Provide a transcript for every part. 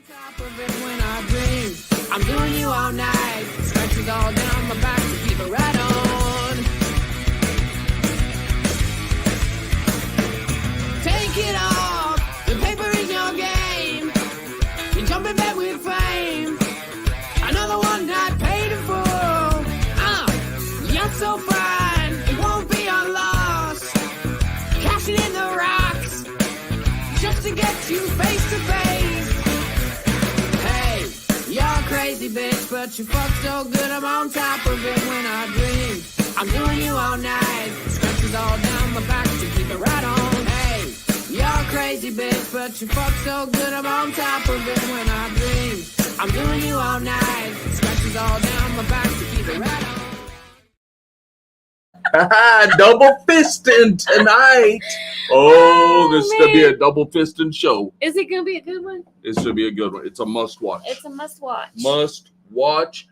Top of it when I dream, I'm doing you all night. Scratches all down my back to keep it right on. Take it off, the paper is your game. You jump in bed with fame. Another one not paid in full. You're so fine, it won't be a loss. Cashing in the rocks, just to get you face to face. You're crazy, bitch, but you fuck so good, I'm on top of it when I dream. I'm doing you all night, scratches all down my back to keep it right on. Hey, you're crazy, bitch, but you fuck so good, I'm on top of it when I dream. I'm doing you all night, scratches all down my back to keep it right on. Double fisting tonight. Oh, this is going to be a double fisting show. Is it going to be a good one? This should be a good one. It's a must watch. It's a must watch. Must watch.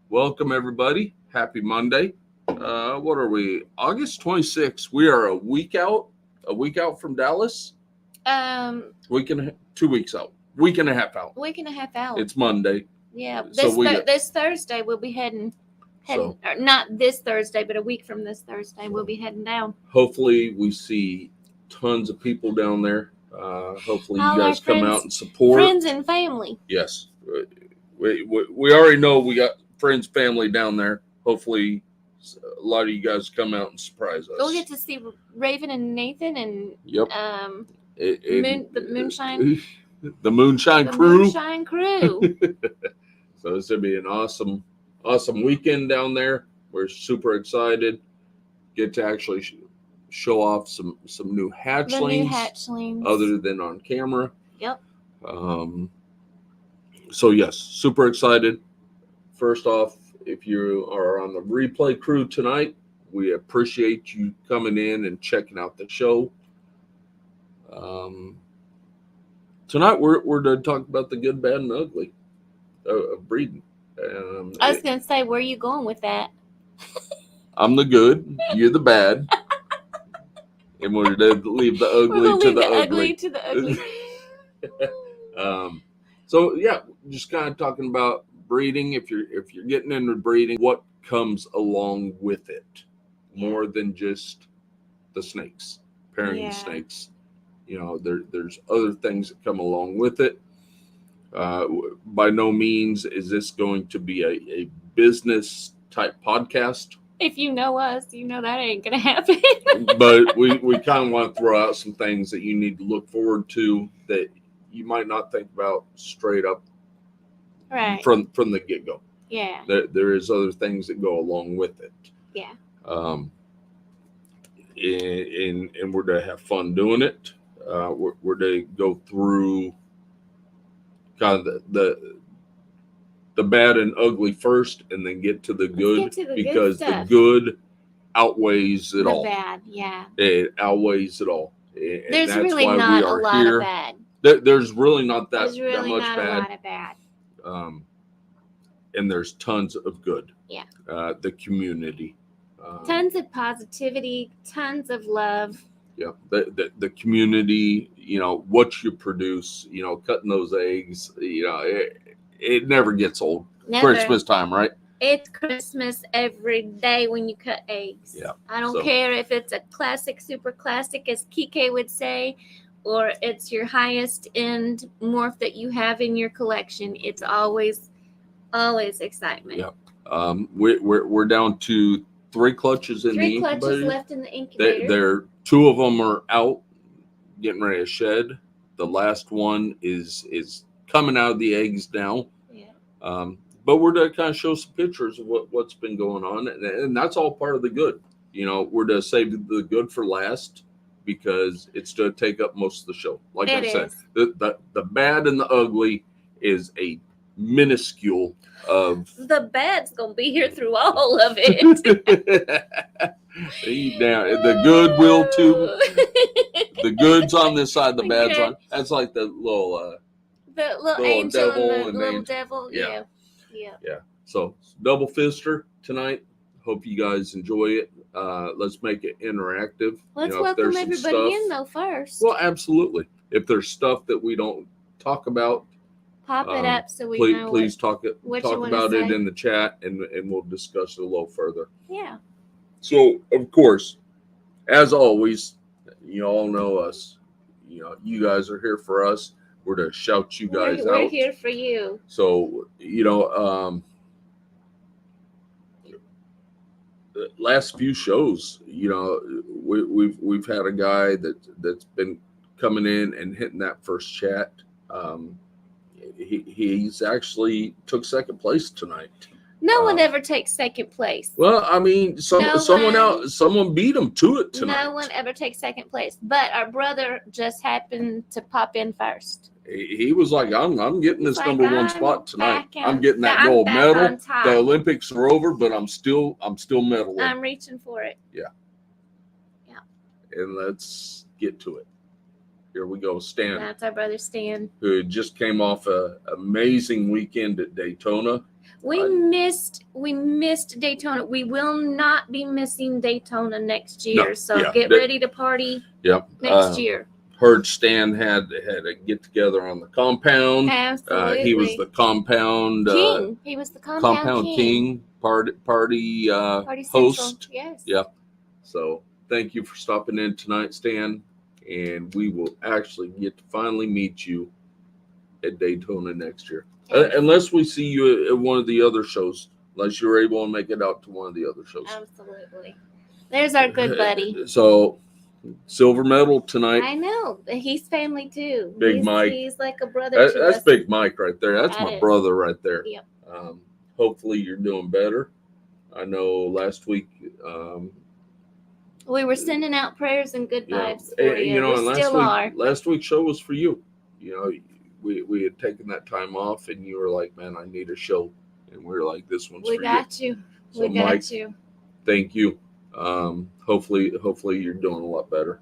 Welcome, everybody. Happy Monday. What are we? August 26th. We are a week out from Dallas. 2 weeks out. Week and a half out. Week and a half out. It's Monday. Yeah. So this Thursday we'll be heading or not this Thursday, but a week from this Thursday we'll be heading down. Hopefully we see tons of people down there. Hopefully all you guys come out and support. Friends and family. Yes. We already know we got friends, family down there. Hopefully a lot of you guys come out and surprise us. We'll get to see Raven and Nathan and the Moonshine. The Moonshine Crew. Moonshine Crew. So it's going to be an awesome weekend down there. We're super excited. Get to actually show off some new hatchlings. The new hatchlings. Other than on camera. Yep. So yes, super excited. First off, if you are on the replay crew tonight, we appreciate you coming in and checking out the show. Tonight we're to talk about the good, bad, and ugly of breeding. I was going to say, where are you going with that? I'm the good, you're the bad, and we're to leave the ugly to the ugly. To the ugly. So yeah, just kind of talking about breeding. If you're getting into breeding, what comes along with it, more than just the snakes, pairing the snakes. You know, there's other things that come along with it. By no means is this going to be a business type podcast. If you know us, you know that ain't gonna happen. But we kind of want to throw out some things that you need to look forward to that you might not think about straight up right from the get-go. Yeah. There is other things that go along with it. Yeah. And we're to have fun doing it. We're to go through kind of the bad and ugly first, and then get to the good, because the good outweighs it all. The bad, yeah. It outweighs it all. And there's that's really why not we are a lot here. of bad. There's really not that, there's really that much not bad. A lot of bad. And there's tons of good. Yeah. The community. Tons of positivity, tons of love. Yeah, the community, you know, what you produce, you know, cutting those eggs, you know, it never gets old. Never. Christmas time, right? It's Christmas every day when you cut eggs. Yeah. I don't care if it's a classic, super classic, as Kike would say, or it's your highest end morph that you have in your collection. It's always excitement. Yeah. We're down to 3 clutches in the incubator. 3 clutches left in the incubator. 2 of them are out, getting ready to shed. The last one is coming out of the eggs now. Yeah. But we're to kind of show some pictures of what's been going on, and that's all part of the good. You know, we're to save the good for last because it's to take up most of the show. Like I said, the bad and the ugly is a minuscule of the bad's gonna be here through all of it. The good will too. The good's on this side, the bad's on. That's like the little angel devil and the little angel. devil. Yeah. So double fister tonight. Hope you guys enjoy it. Let's make it interactive. Let's welcome everybody in though first. Well, absolutely. If there's stuff that we don't talk about, Pop it up so we please, know please talk what you wanna about it say. in the chat, and we'll discuss it a little further. Yeah. So, of course, as always, you all know us. You know, you guys are here for us. We're to shout you guys out. We're here for you. So, you know, the last few shows, you know, we've had a guy that's been coming in and hitting that first chat. He's actually took second place tonight. No one ever takes second place. Well, I mean, someone beat him to it tonight. No one ever takes second place, but our brother just happened to pop in first. He was like, I'm getting this He's number like, one "I'm spot tonight. back I'm on- getting that I'm gold back medal. on top. The Olympics are over, but I'm still medaling. I'm reaching for it." And let's get to it. Here we go, Stan, That's our brother Stan. who just came off an amazing weekend at Daytona. We missed Daytona. We will not be missing Daytona next year. No, so yeah, get ready to party Yep. next year. Heard Stan had a get together on the compound. Absolutely. He was the compound king. He was the compound king party Party host. Central. Yes. Yep. So thank you for stopping in tonight, Stan. And we will actually get to finally meet you at Daytona next year. Unless we see you at one of the other shows. Unless you're able to make it out to one of the other shows. Absolutely. There's our good buddy. So, silver medal tonight. I know. He's family too. Big Mike. He's like a brother to That's us. Big Mike right there. That's That my is. brother right there. Yep. Hopefully you're doing better. I know last week. We were sending out prayers and good Yeah. vibes for you. You know, We and still are. last week's show was for you. You know, we had taken that time off, and you were like, "Man, I need a show," and we were like, "This one's We for got you. So, We got Mike, you. Thank you. Hopefully you're doing a lot better.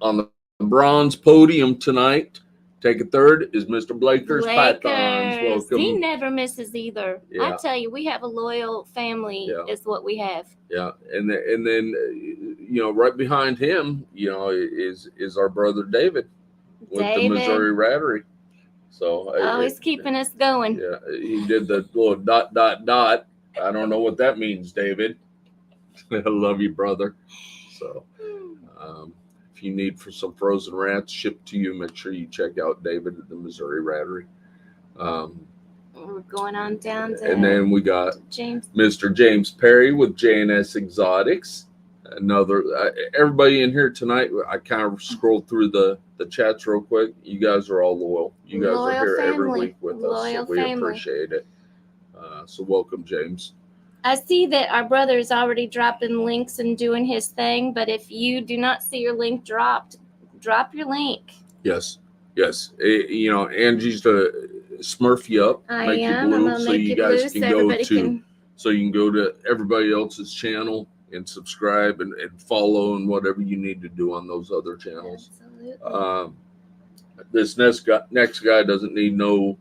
On the bronze podium tonight, take a third is Mr. Blaker's Pythons. Welcome. He never misses either. Yeah. I tell you, we have a loyal family. Yeah. Is what we have. Yeah, and then you know, right behind him, you know, is our brother David with the Missouri Rattery. So always keeping us going. Yeah, he did the little ... I don't know what that means, David. I love you, brother. So, if you need for some frozen rats shipped to you, make sure you check out David at the Missouri Rattery. We're going on down to. And then we got James. Mr. James Perry with J&S Exotics. Another everybody in here tonight. I kind of scrolled through the chats real quick. You guys are all loyal. You guys Loyal are here every family. week with us. Loyal So we family. appreciate it. So welcome, James. I see that our brother is already dropping links and doing his thing, but if you do not see your link dropped, drop your link. Yes. You know, Angie's to smurf you up, I make am. you I'm blue, gonna so make you it guys blue can so go everybody to can. so you can go to everybody else's channel and subscribe and follow and whatever you need to do on those other channels. Absolutely. This next guy doesn't need no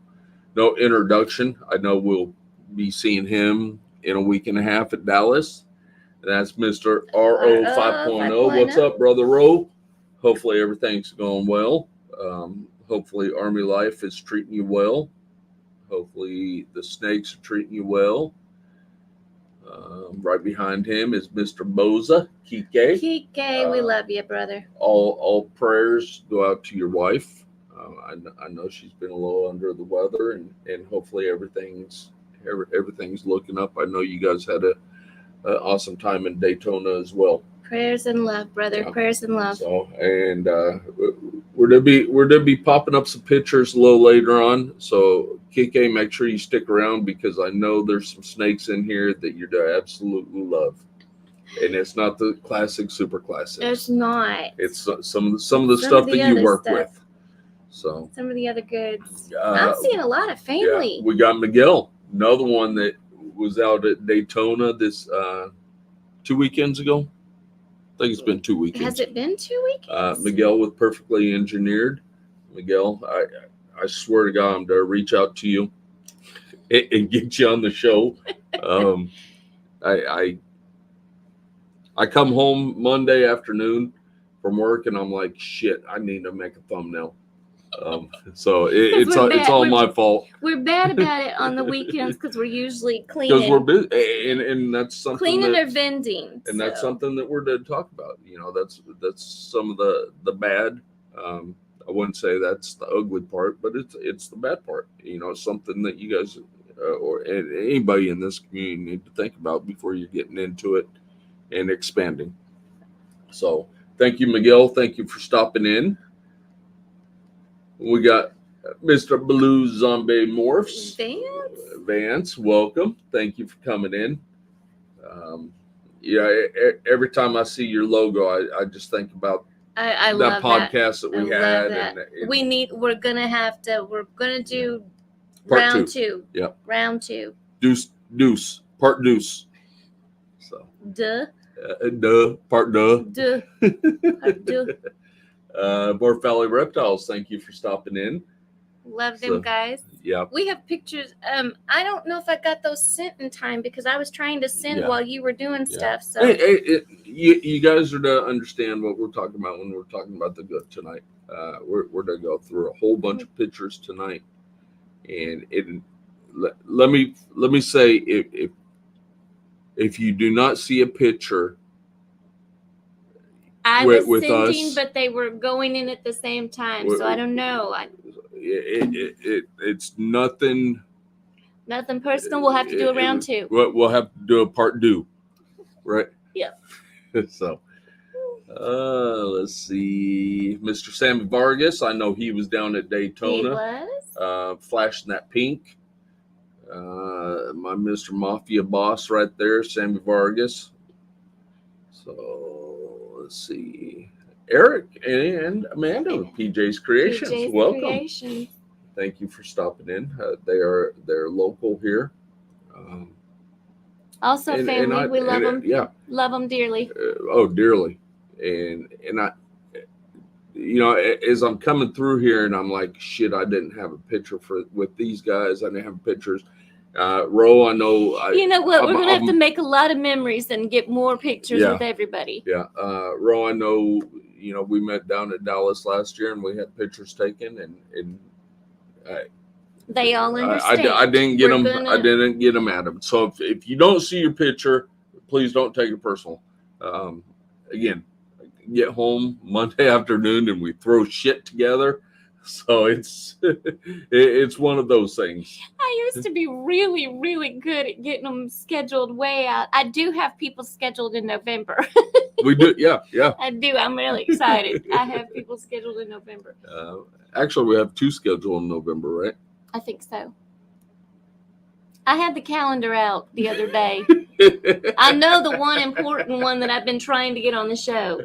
introduction. I know we'll be seeing him in a week and a half at Dallas. That's Mr. RO 5.0. What's up, Brother Ro? Hopefully everything's going well. Hopefully Army life is treating you well. Hopefully the snakes are treating you well. Right behind him is Mr. Boza, Kike. Kike, we love you, brother. All prayers go out to your wife. I know she's been a little under the weather, and hopefully everything's looking up. I know you guys had an awesome time in Daytona as well. Prayers and love, brother. Yeah. Prayers and love. So, and we're to be popping up some pictures a little later on. So, Kike, make sure you stick around because I know there's some snakes in here that you're to absolutely love. And it's not the classic, super classic. It's not. It's some of the stuff that you work with. So some of the other goods. I'm seeing a lot of family. Yeah, we got Miguel, another one that was out at Daytona this 2 weekends ago. I think it's been 2 weekends. Has it been 2 weekends? Miguel with Perfectly Engineered. Miguel, I swear to God, I'm to reach out to you and get you on the show. I come home Monday afternoon from work and I'm like, shit, I need to make a thumbnail. So it's we're bad. all my fault We're bad about it on the weekends because we're usually because cleaning. we're busy, and that's something Cleaning that, or vending. and that's so. something that we're to talk about. You know, that's some of the bad. I wouldn't say that's the ugly part, but it's the bad part. You know, it's something that you guys or anybody in this community need to think about before you're getting into it and expanding. So thank you, Miguel. Thank you for stopping in. We got Mr. Blue Zombie Morphs. Vance, welcome. Thank you for coming in. Yeah, every time I see your logo, I just think about I that love podcast that I we love had. that. And We're gonna do Part round two. 2. Yep. Round 2. Deuce, part deuce. So. Duh. Part duh. Duh. Duh. Morph Valley Reptiles, thank you for stopping in. Love them guys. Yeah. We have pictures. I don't know if I got those sent in time because I was trying to send while you were doing stuff. So you guys are to understand what we're talking about when we're talking about the good tonight. We're to go through a whole bunch of pictures tonight, and let me say if you do not see a picture. I was with sending, us, but they were going in at the same time, so I don't know. It's nothing. Nothing personal. We'll have to do a round 2. We'll have to do a part 2, right? Yeah. So, let's see, Mr. Sammy Vargas. I know he was down at Daytona. He was flashing that pink. My Mr. Mafia boss right there, Sammy Vargas. So let's see, Eric and Amanda with PJ's Creations. Welcome. Creations. Thank you for stopping in. They're local here. Also family. We love them. Yeah, love them dearly. Dearly. And I, as I'm coming through here, and I'm like, shit, I didn't have a picture with these guys. I didn't have pictures. Ro, I know. You know what? We're going to have to make a lot of memories and get more pictures with everybody. Yeah. Ro, I know, we met down at Dallas last year and we had pictures taken and they all understand. I didn't get them. I didn't get them at them. So if you don't see your picture, please don't take it personal. Again, get home Monday afternoon and we throw shit together. So it's one of those things. I used to be really, really good at getting them scheduled way out. I do have people scheduled in November. We do, yeah. I do. I'm really excited. I have people scheduled in November. Actually, we have 2 scheduled in November, right? I think so. I had the calendar out the other day. I know the one important one that I've been trying to get on the show.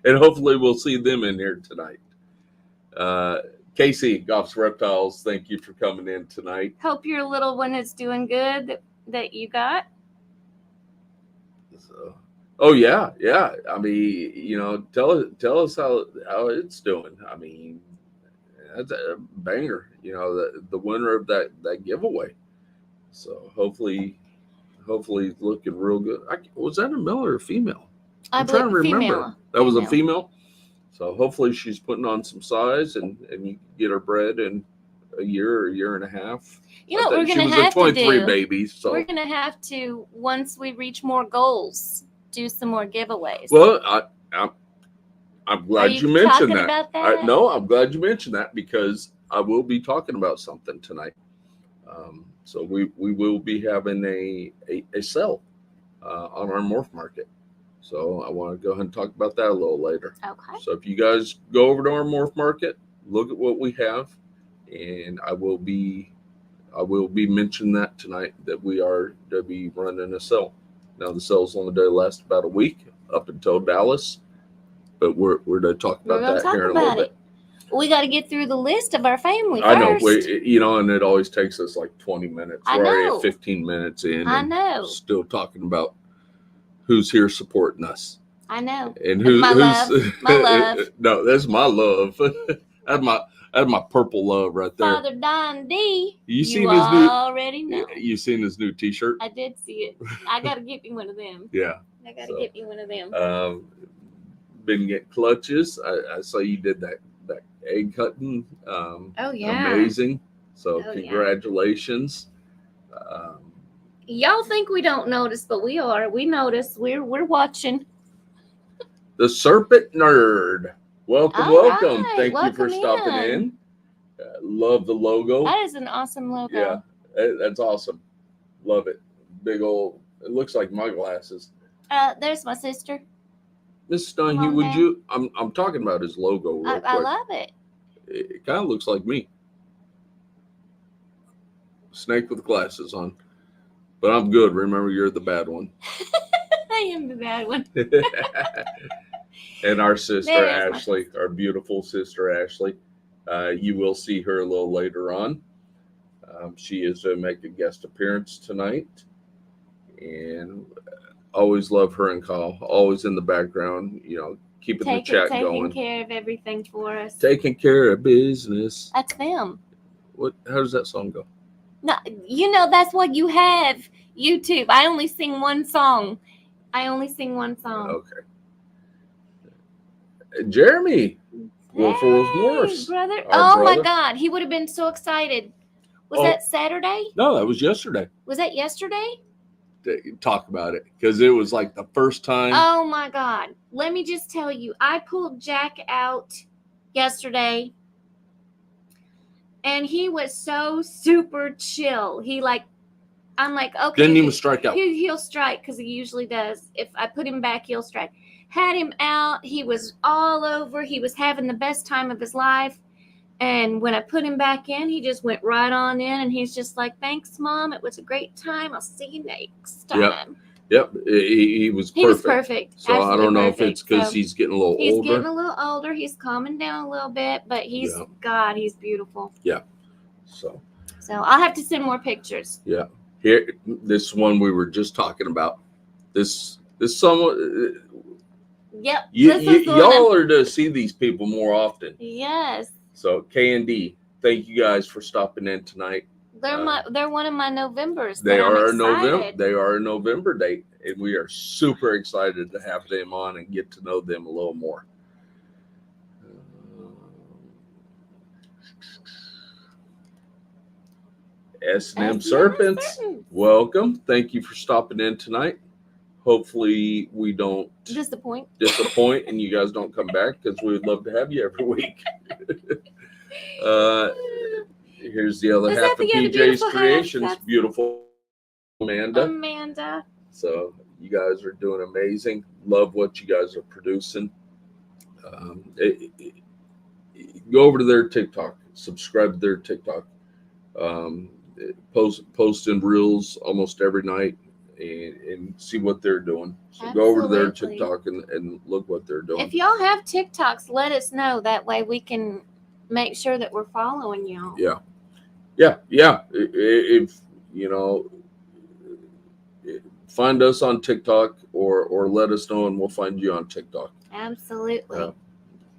And hopefully we'll see them in here tonight. Casey, Goff's Reptiles, thank you for coming in tonight. Hope your little one is doing good that you got. So, yeah. I mean, tell us how it's doing. I mean, that's a banger. The winner of that giveaway. So hopefully it's looking real good. Was that a male or a female? I'm trying to remember. Female. That was a female. So hopefully she's putting on some size and you get her bred in a year or a year and a half. We're going to have to do. 23 baby, so we're going to have to, once we reach more goals, do some more giveaways. Well, I'm glad you mentioned that. About that? No, I'm glad you mentioned that because I will be talking about something tonight. So we will be having a sale on our morph market. So I want to go ahead and talk about that a little later. Okay. So if you guys go over to our morph market, look at what we have, and I will be mentioning that tonight that we are to be running a sale. Now the sale's only going to last about a week up until Dallas, but we're going to talk about that here in a little bit. We got to get through the list of our family first. I know, and it always takes us like 20 minutes. We're already at 15 minutes in. I know. Still talking about who's here supporting us. I know. And who's my love. No, that's my love. that's my purple love right there. Father Don D. You already know. You seen his new T-shirt? I did see it. I got to get me one of them. Yeah. I got to get me one of them. Been getting clutches. I saw you did that egg cutting. Oh yeah. Amazing. So Oh, yeah. congratulations. Y'all think we don't notice, but we are. We notice. We're watching. The Serpent Nerd. Welcome, All welcome. right, Thank you for welcome stopping in. Love the logo. That is an awesome logo. Yeah, that's awesome. Love it. Big old. It looks like my glasses. There's my sister. Miss Come Donahue, on would down. you? I'm talking about his logo real quick. I love it. It kind of looks like me. Snake with glasses on. But I'm good. Remember, you're the bad one. I am the bad one. And our sister, There is my Ashley, our beautiful sister, Ashley. You will see her a little later on. She is to make a guest appearance tonight. And always love her and Kyle. Always in the background, keeping the chat going. Taking care of everything for us. Taking care of business. That's them. How does that song go? No, that's what you have. YouTube. I only sing one song. Okay. Jeremy. Wolf Morris. Brother. Our Oh my brother. God. He would have been so excited. Was Oh. that Saturday? No, that was yesterday. Was that yesterday? Talk about it, because it was like the first time. Oh my God. Let me just tell you, I pulled Jack out yesterday and he was so super chill. I'm like, okay. Didn't even strike out. He'll strike because he usually does. If I put him back, he'll strike. Had him out. He was all over. He was having the best time of his life. And when I put him back in, he just went right on in. And he's just like, thanks, Mom. It was a great time. I'll see you next time. Yep. He was perfect. He was perfect. So I don't know if it's because So he's getting a little he's older. getting a little older. He's calming down a little bit. But he's beautiful. Yeah. So I'll have to send more pictures. Yeah. Here, this one we were just talking about. This someone. Yep. Y'all are to see these people more often. Yes. So K&D, thank you guys for stopping in tonight. They're one of my Novembers. They are a November date, and we are super excited to have them on and get to know them a little more. S&M Serpents, welcome. Thank you for stopping in tonight. Hopefully we don't disappoint and you guys don't come back, because we would love to have you every week. Here's the other half of PJ's Creations. Beautiful Amanda. So you guys are doing amazing. Love what you guys are producing. Go over to their TikTok. Subscribe to their TikTok. Posting reels almost every night and see what they're doing. So go over to their TikTok and look what they're doing. If y'all have TikToks, let us know. That way we can make sure that we're following y'all. Yeah. If find us on TikTok or let us know and we'll find you on TikTok. Absolutely.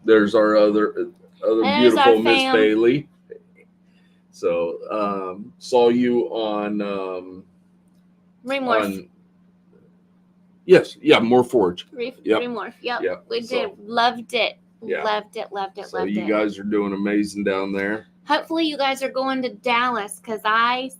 There's our other beautiful Miss Bailey. So saw you on Remorph. More Forge. Remorph. Yep. We did. Loved it. Yeah. Loved it. So you guys are doing amazing down there. Hopefully you guys are going to Dallas, because I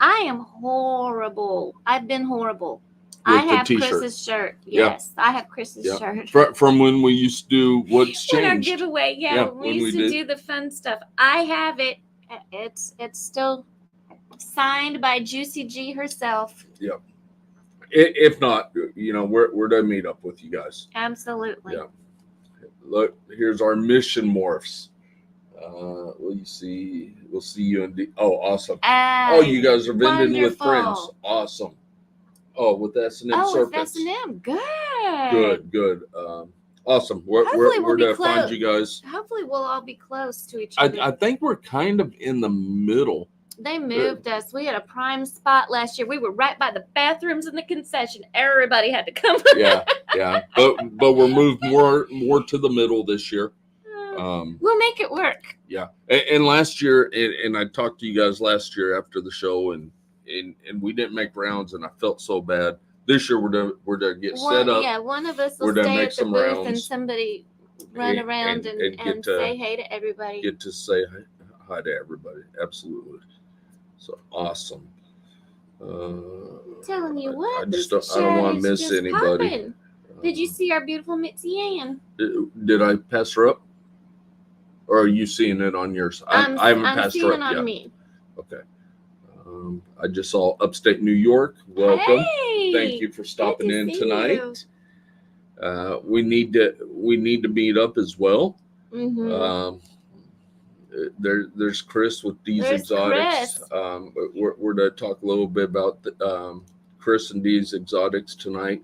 am horrible. I've been horrible. I have Chris's shirt. Yes, I have Chris's shirt. From when we used to do what's changed. Our giveaway, when we used to do the fun stuff. I have it. It's still signed by Juicy G herself. Yep. If not, we're to meet up with you guys. Absolutely. Yeah. Look, here's our mission morphs. We'll see you in awesome. You guys are vending with friends. Awesome. With S&M Serpents. With S&M. Good. Good. Awesome. We're to find you guys. Hopefully we'll all be close to each other. I think we're kind of in the middle. They moved us. We had a prime spot last year. We were right by the bathrooms and the concession. Everybody had to come. Yeah. But we're moved more to the middle this year. We'll make it work. Yeah. And last year, and I talked to you guys last year after the show, and we didn't make rounds, and I felt so bad. This year we're to get set up. Yeah, one of us will stay at the booth, and somebody run around and and get to say hey to everybody. get to say hi to everybody. Absolutely. So awesome. Telling you what, I just this I don't chat want to is miss just anybody. popping. Did you see our beautiful Mitzi Ann? Did I pass her up? Or are you seeing it on yours? I haven't passed her up seeing it on yet. me. Okay. I just saw upstate New York. Welcome. Hey, Thank you for stopping in see tonight. We need to meet up as well. Mm-hmm. There's Chris with D's Exotics. We're to talk a little bit about Chris and D's Exotics tonight.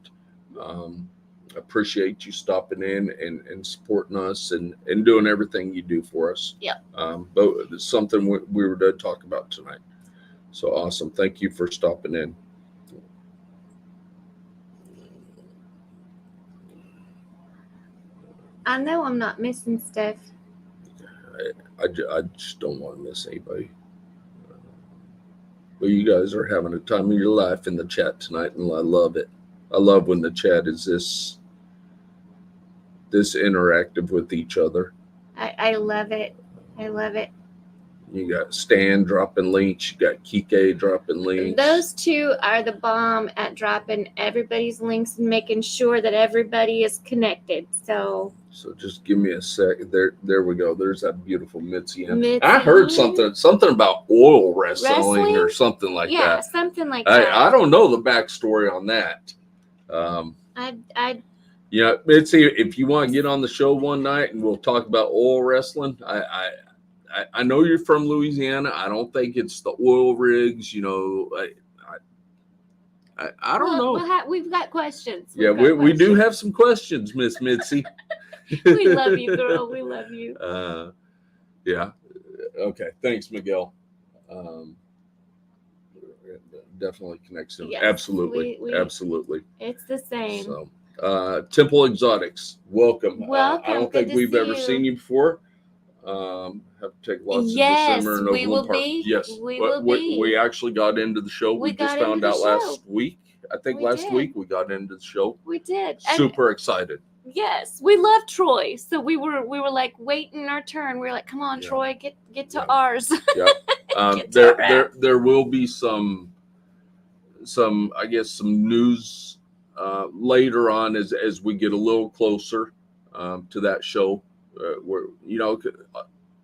Appreciate you stopping in and supporting us and doing everything you do for us. Yeah. But it's something we were to talk about tonight. So awesome. Thank you for stopping in. I know I'm not missing stuff. I just don't want to miss anybody. Well, you guys are having a time of your life in the chat tonight, and I love it. I love when the chat is this interactive with each other. I love it. I love it. You got Stan dropping links. You got Kike dropping links. Those two are the bomb at dropping everybody's links and making sure that everybody is connected. So just give me a second. There we go. There's that beautiful Mitzi. Mitzi I heard Ann. something about oil wrestling or something like that. Yeah, something like that. I don't know the backstory on that. Yeah, Mitzi, if you want to get on the show one night and we'll talk about oil wrestling, I know you're from Louisiana. I don't think it's the oil rigs. You know, I don't know. We've got questions. We do have some questions, Miss Mitzi. We love you, girl. We love you. Yeah. Okay. Thanks, Miguel. Definitely connects to Yes, absolutely. Absolutely. It's the same. So, Temple Exotics, welcome. Welcome. I don't think we've ever seen you before. Have to take lots of December and Overland Park. Yes, we will be. We actually got into the show. We just found out last week. I think last week we got into the show. We did. Super excited. Yes, we love Troy. So we were like waiting our turn. We were like, come on, Troy, get to ours. Yeah. There will be some I guess some news later on as we get a little closer to that show. Where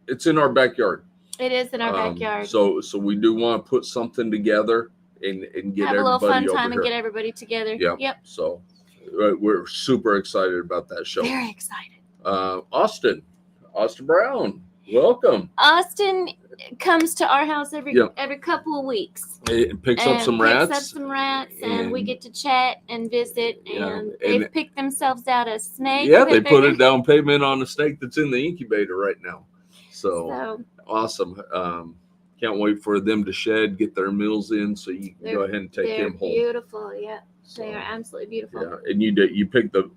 it's in our backyard. It is in our backyard. So we do want to put something together and get have everybody a little fun over time here. And get everybody together. Yep. So we're super excited about that show. Very excited. Austin Brown, welcome. Austin comes to our house every couple of weeks. It picks up some rats. And we get to chat and visit. And they've picked themselves out a snake. Yeah, they put a down payment on a snake that's in the incubator right now. So awesome. Can't wait for them to shed, get their meals in, so you can go ahead and take him home. Beautiful, yeah. They are absolutely beautiful. Yeah, and you picked the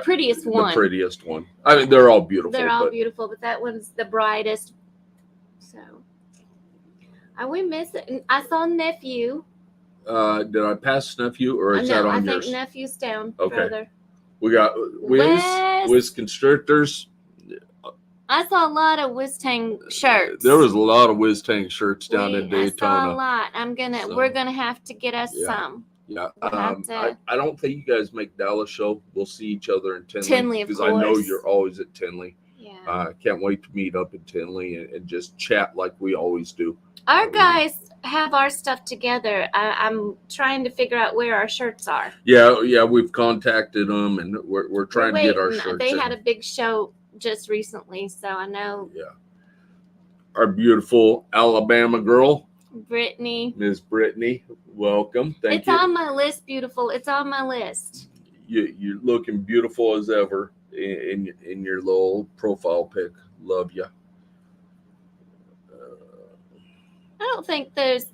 prettiest one. The prettiest one. I mean, they're all beautiful. They're all beautiful, but that one's the brightest. So, are we missing? I saw nephew. Did I pass nephew or is that on yours? I think nephew's down. Okay. Further. We got Wiz Constrictors. I saw a lot of Wistang shirts. There was a lot of Wistang shirts down in Daytona. I saw a lot. We're gonna have to get us some. Yeah. I don't think you guys make Dallas show. We'll see each other in Tinley. Because I know you're always at Tinley. Yeah. Can't wait to meet up in Tinley and just chat like we always do. Our guys have our stuff together. I'm trying to figure out where our shirts are. Yeah, we've contacted them and we're trying to get our shirts. They had a big show just recently, so I know. Yeah. Our beautiful Alabama girl, Brittany. Miss Brittany, welcome. Thank you. It's on my list, beautiful. It's on my list. You're looking beautiful as ever in your little profile pic. Love you. I don't think there's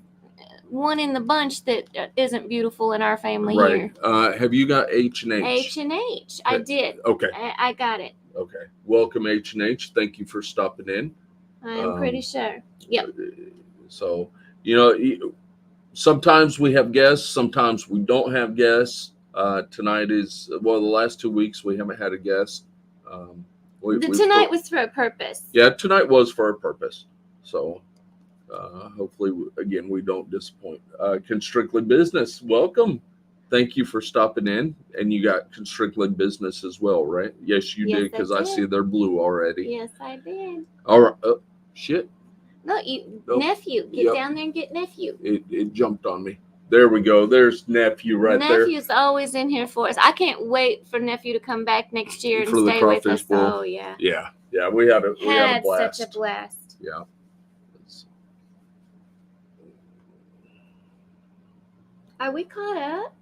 one in the bunch that isn't beautiful in our family here. Right. Have you got H&H? H&H. I did. Okay. I got it. Okay. Welcome, H&H. Thank you for stopping in. I'm pretty sure. Yep. So, sometimes we have guests. Sometimes we don't have guests. Tonight is, the last 2 weeks we haven't had a guest. Tonight was for a purpose. Yeah, tonight was for a purpose. So hopefully, again, we don't disappoint. Constrictly Business, welcome. Thank you for stopping in. And you got Constrictly Business as well, right? Yes, you did, because I see they're blue already. Yes, I did. All right. Shit. No, nephew. Get down there and get nephew. It jumped on me. There we go. There's nephew there. Nephew's always in here for us. I can't wait for nephew to come back next year and stay with us. Oh, yeah. Yeah, we had a blast. Such a blast. Yeah. Are we caught up?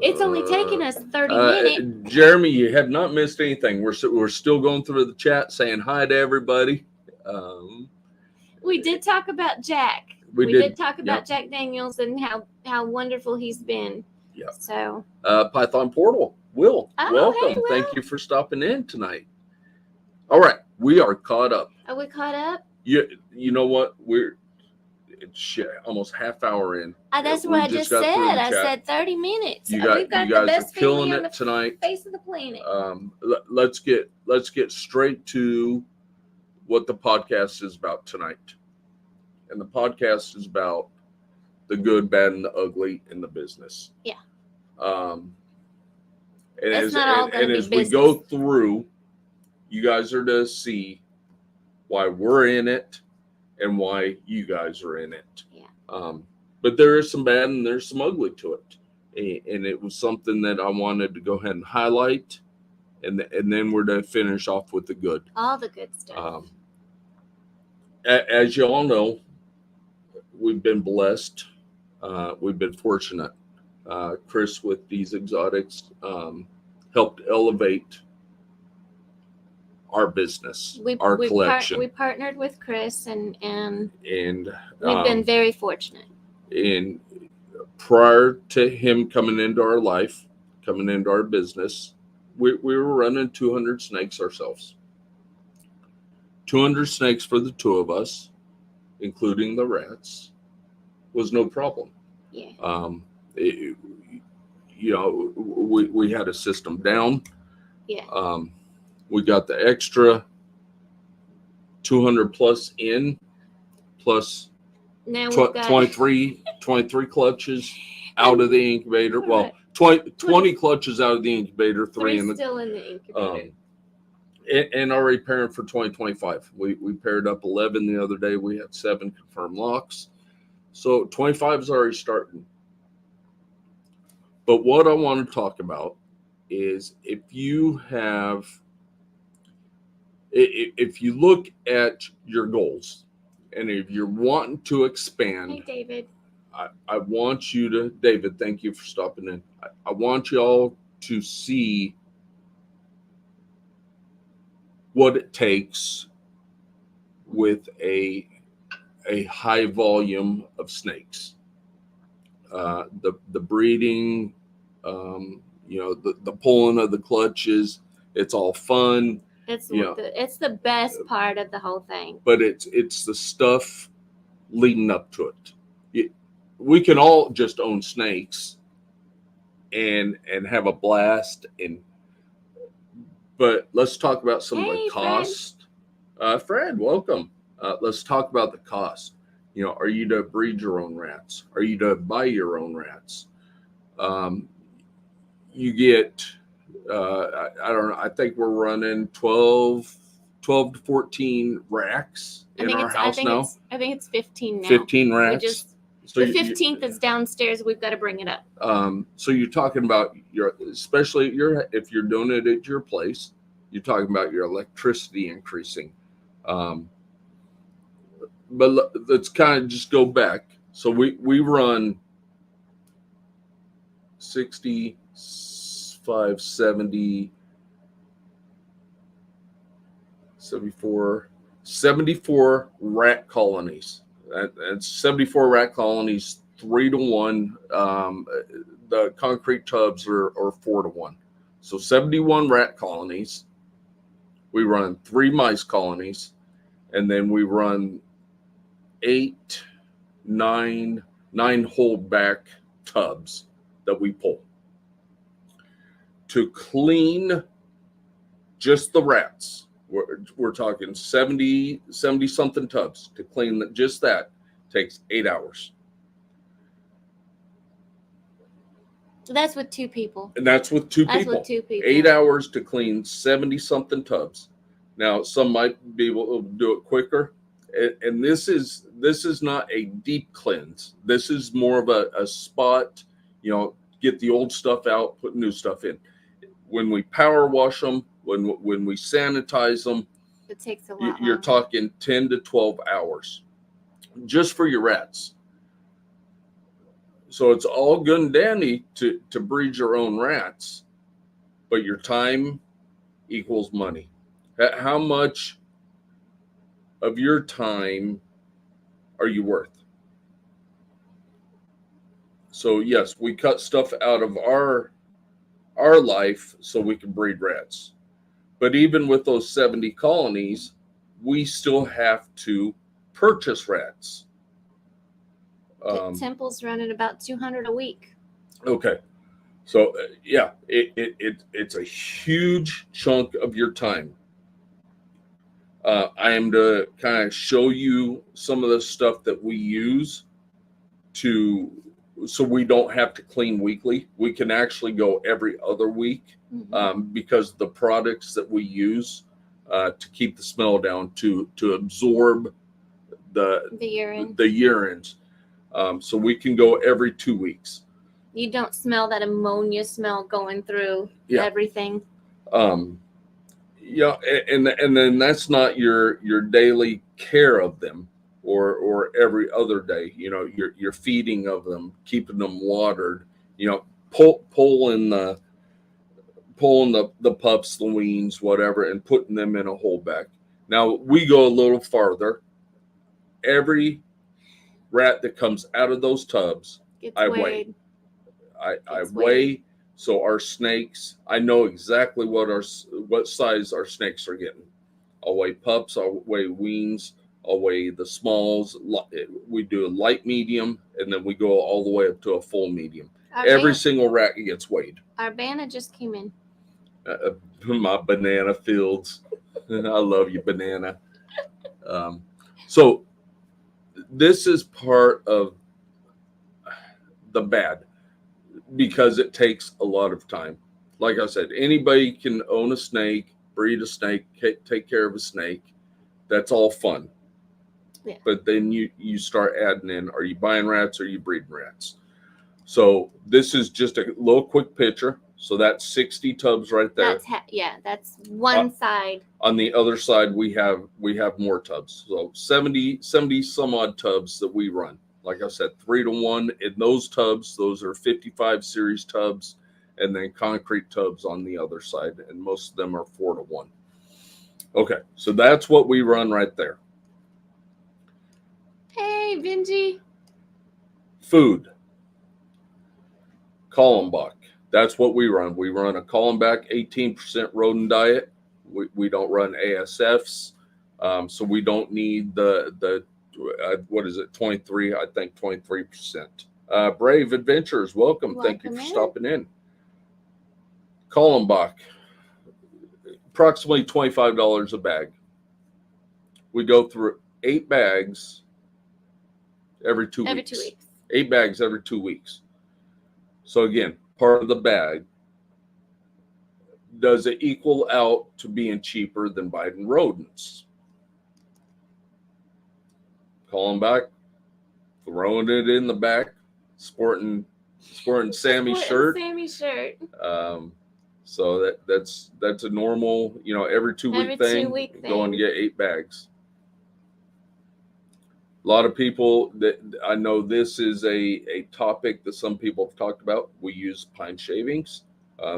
It's only taken us 30 minutes. Jeremy, you have not missed anything. We're still going through the chat saying hi to everybody. We did talk about Jack. We did talk about Jack Daniels and how wonderful he's been. Yeah. So Python Portal, Will, welcome. Hey, Will. Thank you for stopping in tonight. All right, we are caught up. Are we caught up? You know what? It's almost half hour in. That's what I just said. I said 30 minutes. You guys are killing it tonight. Face of the planet. Let's get straight to what the podcast is about tonight. And the podcast is about the good, bad, and the ugly in the business. Yeah. And it's not all going to be business. We go through, you guys are to see why we're in it and why you guys are in it. Yeah. But there is some bad and there's some ugly to it. And it was something that I wanted to go ahead and highlight. And then we're to finish off with the good. All the good stuff. As you all know, we've been blessed. We've been fortunate. Chris with these exotics helped elevate our business, our collection. We partnered with Chris and we've been very fortunate. And prior to him coming into our life, coming into our business, we were running 200 snakes ourselves. 200 snakes for the two of us, including the rats, was no problem. Yeah. We had a system down. Yeah. We got the extra 200 plus in, plus now 23 clutches out of the incubator. Well, 20 clutches out of the incubator, three still in the incubator. And already pairing for 2025. We paired up 11 the other day. We had 7 confirmed locks. So 25 is already starting. But what I want to talk about is if you look at your goals and if you're wanting to expand. Hey, David. I want you to, David, thank you for stopping in. I want you all to see what it takes with a high volume of snakes. The breeding, the pulling of the clutches, it's all fun. It's the best part of the whole thing. But it's the stuff leading up to it. We can all just own snakes and have a blast, but let's talk about some of the cost. Fred, welcome. Let's talk about the cost. Are you to breed your own rats? Are you to buy your own rats? You get, I don't know, I think we're running 12 to 14 racks in our house now. I think it's 15 now. 15 racks. The 15th is downstairs. We've got to bring it up. So you're talking about if you're doing it at your place, you're talking about your electricity increasing. But let's kind of just go back. So we run 65, 70, 74 rat colonies. That's 74 rat colonies, 3-1. The concrete tubs are 4-1. So 71 rat colonies. We run 3 mice colonies, and then we run 9 holdback tubs that we pull. To clean just the rats. We're talking 70 something tubs to clean just that takes 8 hours. That's with 2 people. And that's with two That's people. with 2 people. 8 hours to clean 70 something tubs. Now, some might be able to do it quicker. And this is not a deep cleanse. This is more of a spot, get the old stuff out, put new stuff in. When we power wash them, when we sanitize them, it takes a lot you're longer. talking 10 to 12 hours just for your rats. So it's all good and dandy to breed your own rats, but your time equals money. How much of your time are you worth? So yes, we cut stuff out of our life so we can breed rats. But even with those 70 colonies, we still have to purchase rats. Temple's running about 200 a week. Okay. So yeah, it's a huge chunk of your time. I am to kind of show you some of the stuff that we use so we don't have to clean weekly. We can actually go every other week because the products that we use to keep the smell down, to absorb the urine. The urines. So we can go every 2 weeks. You don't smell that ammonia smell going through everything. Yeah, and then that's not your daily care of them or every other day. Your feeding of them, keeping them watered. Pulling the pups, the weans, whatever, and putting them in a hole back. Now we go a little farther. Every rat that comes out of those tubs, I weigh. I weigh. So our snakes, I know exactly what size our snakes are getting. I'll weigh pups, I'll weigh weans, I'll weigh the smalls. We do a light medium, and then we go all the way up to a full medium. Every single rat gets weighed. Our banana just came in. My banana fields. I love you, banana. So this is part of the bad, because it takes a lot of time. Like I said, anybody can own a snake, breed a snake, take care of a snake. That's all fun. Yeah. But then you start adding in, are you buying rats or are you breeding rats? So this is just a little quick picture. So that's 60 tubs right there. That's one side. On the other side, we have more tubs. So 70 some odd tubs that we run. Like I said, 3-to-1 in those tubs. Those are 55 series tubs, and then concrete tubs on the other side. And most of them are 4-to-1. Okay, so that's what we run right there. Hey, Benji. Food. Kallenbach. That's what we run. We run a Kallenbach 18% rodent diet. We don't run ASFs, so we don't need the what is it, 23, I think 23%. Brave Adventurers, welcome. Thank you for stopping in. Kallenbach, approximately $25 a bag. We go through 8 bags every 2 weeks. Every 2 weeks. 8 bags every 2 weeks. So again, part of the bag. Does it equal out to being cheaper than buying rodents? Calling back, throwing it in the back, sporting Sammy's shirt. Sammy's shirt. So that's a normal, every 2 week thing. Going to get 8 bags. A lot of people that I know, this is a topic that some people have talked about. We use pine shavings.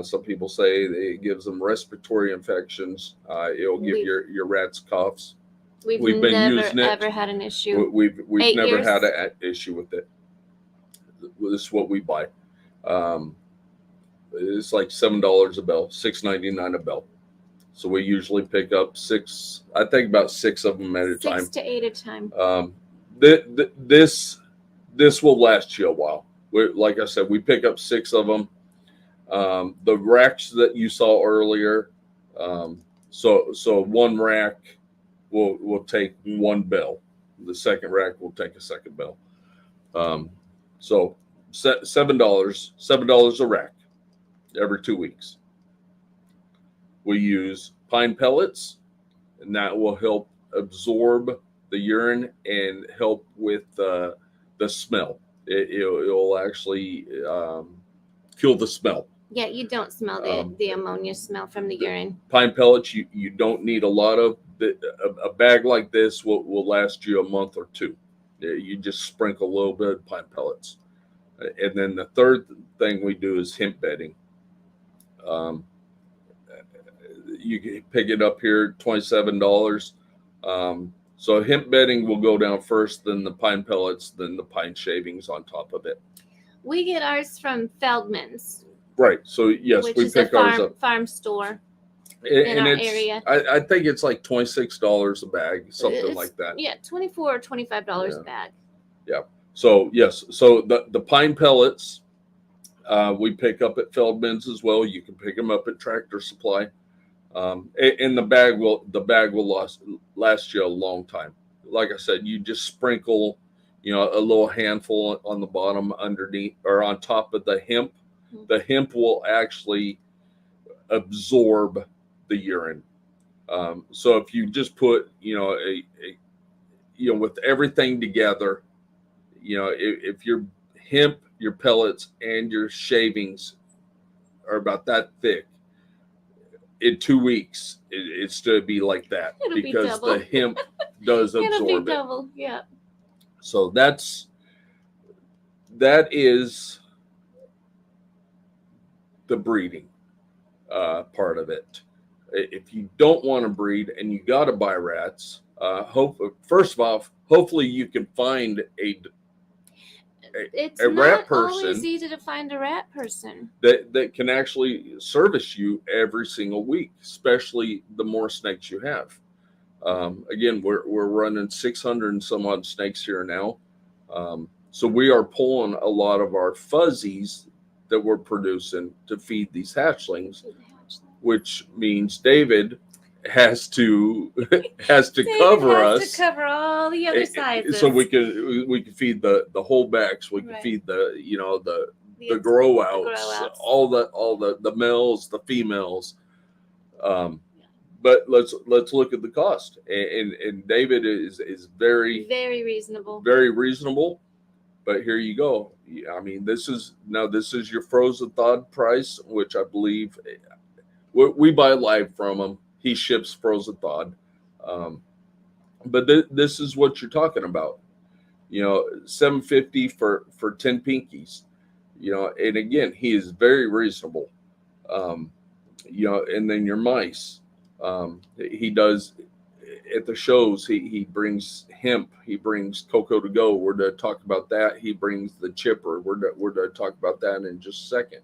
Some people say it gives them respiratory infections. It'll give your rats coughs. We've been using it. Ever had an issue. We've never had an issue with it. This is what we buy. It's like $7 a bell, $6.99 a bell. So we usually pick up 6. I think about 6 of them at a time. 6 to 8 at a time. This will last you a while. Like I said, we pick up 6 of them. The racks that you saw earlier, So one rack will take one bell. The second rack will take a second bell. So $7 a rack every 2 weeks. We use pine pellets, and that will help absorb the urine and help with the smell. It'll actually kill the smell. Yeah, you don't smell the ammonia smell from the urine. Pine pellets, you don't need a lot of. A bag like this will last you a month or two. You just sprinkle a little bit of pine pellets. And then the third thing we do is hemp bedding. You can pick it up here, $27. So hemp bedding will go down first, then the pine pellets, then the pine shavings on top of it. We get ours from Feldman's. Right. So yes, which we is pick ours up. Farm store In our area. I think it's like $26 a bag, something like that. Yeah, $24 or $25 a bag. Yeah. So yes, so the pine pellets we pick up at Feldman's as well. You can pick them up at Tractor Supply. And the bag will last you a long time. Like I said, you just sprinkle, a little handful on the bottom underneath or on top of the hemp. The hemp will actually absorb the urine. So if you just put, with everything together, if your hemp, your pellets, and your shavings are about that thick, in 2 weeks, it's to be like that. It'll because be the hemp does absorb It'll be it. double, yeah. So that is the breeding part of it. If you don't want to breed and you got to buy rats, first of all, hopefully you can find It's a rat not always person easy to find a rat person. that can actually service you every single week, especially the more snakes you have. Again, we're running 600 and some odd snakes here now. So we are pulling a lot of our fuzzies that we're producing to feed these hatchlings, which means David has to cover us. To cover all the other sizes. So we can feed the holdbacks, we can feed the grow outs, all the males, the females. But let's look at the cost. And David is very reasonable. Very reasonable. But here you go. I mean, this is your frozen thawed price, which I believe we buy live from him. He ships frozen thawed. But this is what you're talking about. $7.50 for 10 pinkies. And again, he is very reasonable. And then your mice. He does at the shows. He brings hemp. He brings cocoa to go. We're to talk about that. He brings the chipper. We're to talk about that in just a second.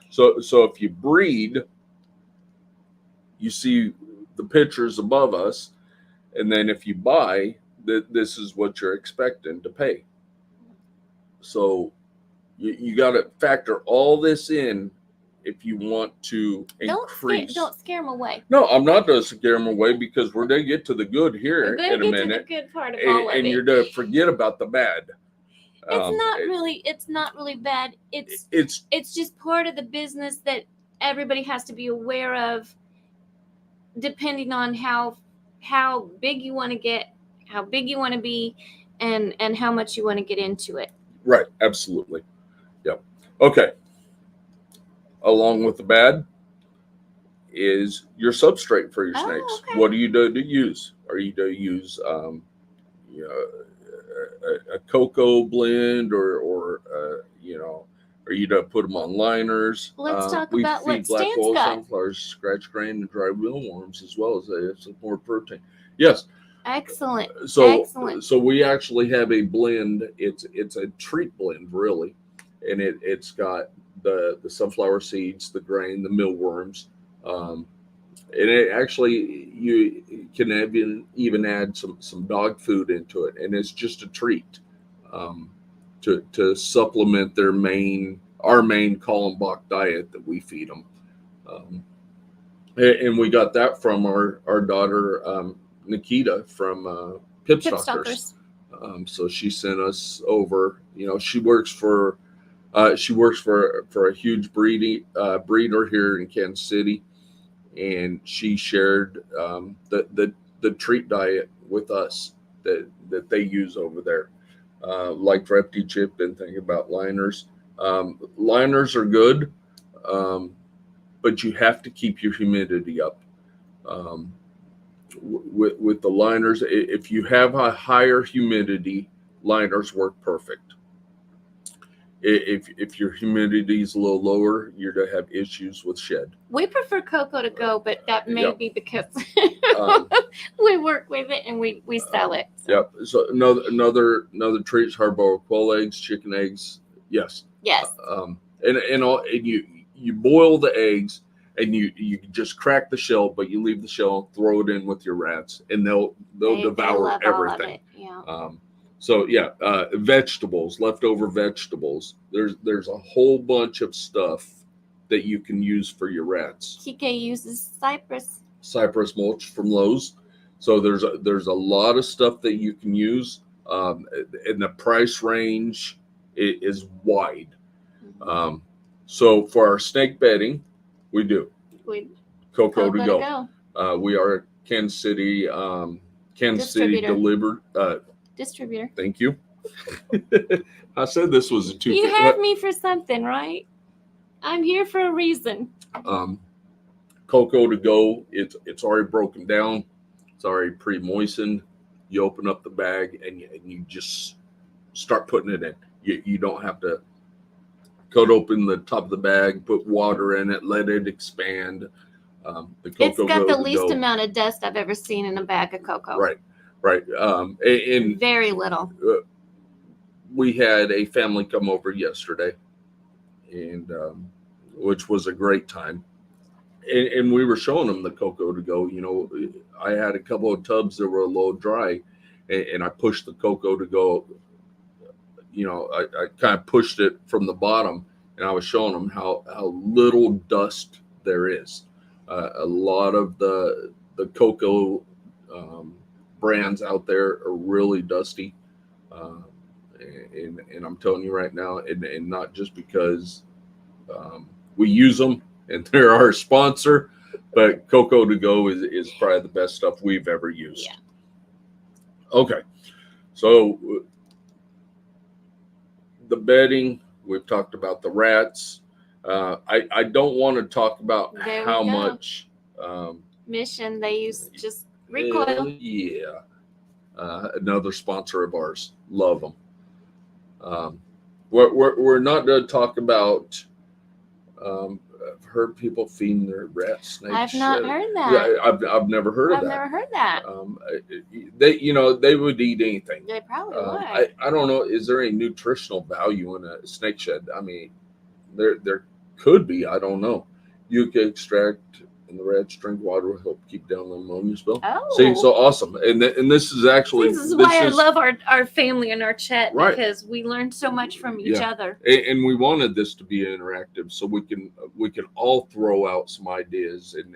So if you breed, you see the pictures above us, and then if you buy, this is what you're expecting to pay. So you got to factor all this in if you want to increase. Don't scare them away. No, I'm not going to scare them away, because we're going to get to the good here in a minute. To the good part of all of it. And you're going to forget about the bad. It's not really bad. It's just part of the business that everybody has to be aware of, depending on how big you want to get, how big you want to be, and how much you want to get into it. Right. Absolutely. Yep. Okay. Along with the bad is your substrate for your snakes. Okay. What do you do to use? Are you to use a cocoa blend, or are you to put them on liners? Let's talk about what feed black Stan's oil, got. sunflowers, scratch grain, and dry mealworms, as well as they have some more protein. Yes. Excellent. So we actually have a blend. It's a treat blend, really, and it's got the sunflower seeds, the grain, the mealworms, and it actually, you can even add some dog food into it, and it's just a treat to supplement our main Kallenbach diet that we feed them. And we got that from our daughter Nikita from Pip Pip Stalkers. stalkers. So she sent us over. She works for a huge breeder here in Kansas City, and she shared the treat diet with us that they use over there, like Repti Chip and think about liners. Liners are good, but you have to keep your humidity up. Um, with the liners, if you have a higher humidity, liners work perfect. If your humidity is a little lower, you're going to have issues with shed. We prefer Cocoa to Go, but that may Yep. be because Um, we work with it and we sell it. So. Yep. So another treats: hard-boiled quail eggs, chicken eggs. Yes. Yes. And you boil the eggs and you just crack the shell, but you leave the shell, throw it in with your rats, and they'll They devour love all of everything. it. Yeah. So yeah, vegetables, leftover vegetables. There's a whole bunch of stuff that you can use for your rats. TK uses Cypress mulch from Lowe's. So there's a lot of stuff that you can use, and the price range is wide. So for our snake bedding, we do Cocoa to Go. We are a Kansas City delivered distributor. Thank you. I said this was a 250. You have me for something, right? I'm here for a reason. Cocoa to Go. It's already broken down. It's already pre-moistened. You open up the bag and you just start putting it in. You don't have to cut open the top of the bag, put water in it, let it expand. It's got the least amount of dust I've ever seen in a bag of cocoa. Right. And very little. We had a family come over yesterday, and which was a great time. And we were showing them the Cocoa to Go. I had a couple of tubs that were a little dry, and I pushed the Cocoa to Go. I kind of pushed it from the bottom, and I was showing them how little dust there is. A lot of the cocoa brands out there are really dusty, and I'm telling you right now, and not just because we use them and they're our sponsor, but Cocoa to Go is probably the best stuff we've ever used. Yeah. Okay, so the bedding, we've talked about the rats. I don't want to talk about how much Mission they use just recoil. Yeah. Another sponsor of ours. Love them. We're not going to talk about. I've heard people feeding their rat snakes. I've not heard that. Yeah, I've never heard of that. I've never heard that. They would eat anything. They probably would. I don't know. Is there any nutritional value in a snake shed? I mean, there could be. I don't know. You could extract, and the rats drink water will help keep down the ammonia spill. Oh, see, so awesome. And this is actually this is why I love our family and our chat, right, because we learn so much from each other. And we wanted this to be interactive, so we can all throw out some ideas, and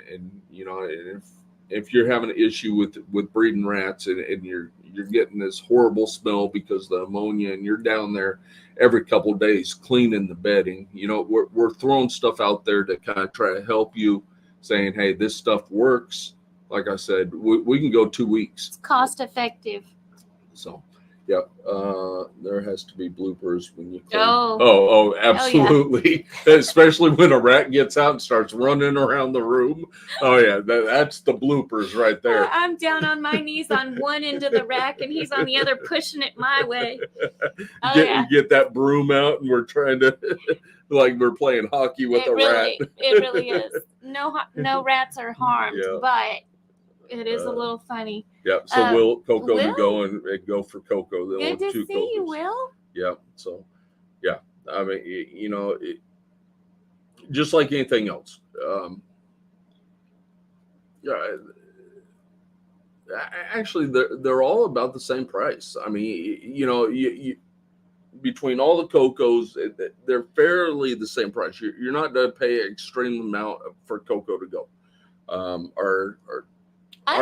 if you're having an issue with breeding rats and you're getting this horrible smell because of the ammonia, and you're down there every couple of days cleaning the bedding, we're throwing stuff out there to kind of try to help you, saying, hey, this stuff works. Like I said, we can go 2 weeks. It's cost effective. So, yeah, there has to be bloopers when you clean. Oh, absolutely. Oh, yeah. Especially when a rat gets out and starts running around the room. Oh, yeah, that's the bloopers right there. I'm down on my knees on one end of the rack, and he's on the other pushing it my way. Get that broom out, and we're trying to, like we're playing hockey with a rat. It really is. No rats are harmed, but it is a little funny. Yeah, so Will Cocoa to Go and go for Cocoa. Good to see you, Will. Yeah, so yeah, I mean, just like anything else. Actually, they're all about the same price. I mean, you between all the Cocos, they're fairly the same price. You're not going to pay an extreme amount for Cocoa to Go. Our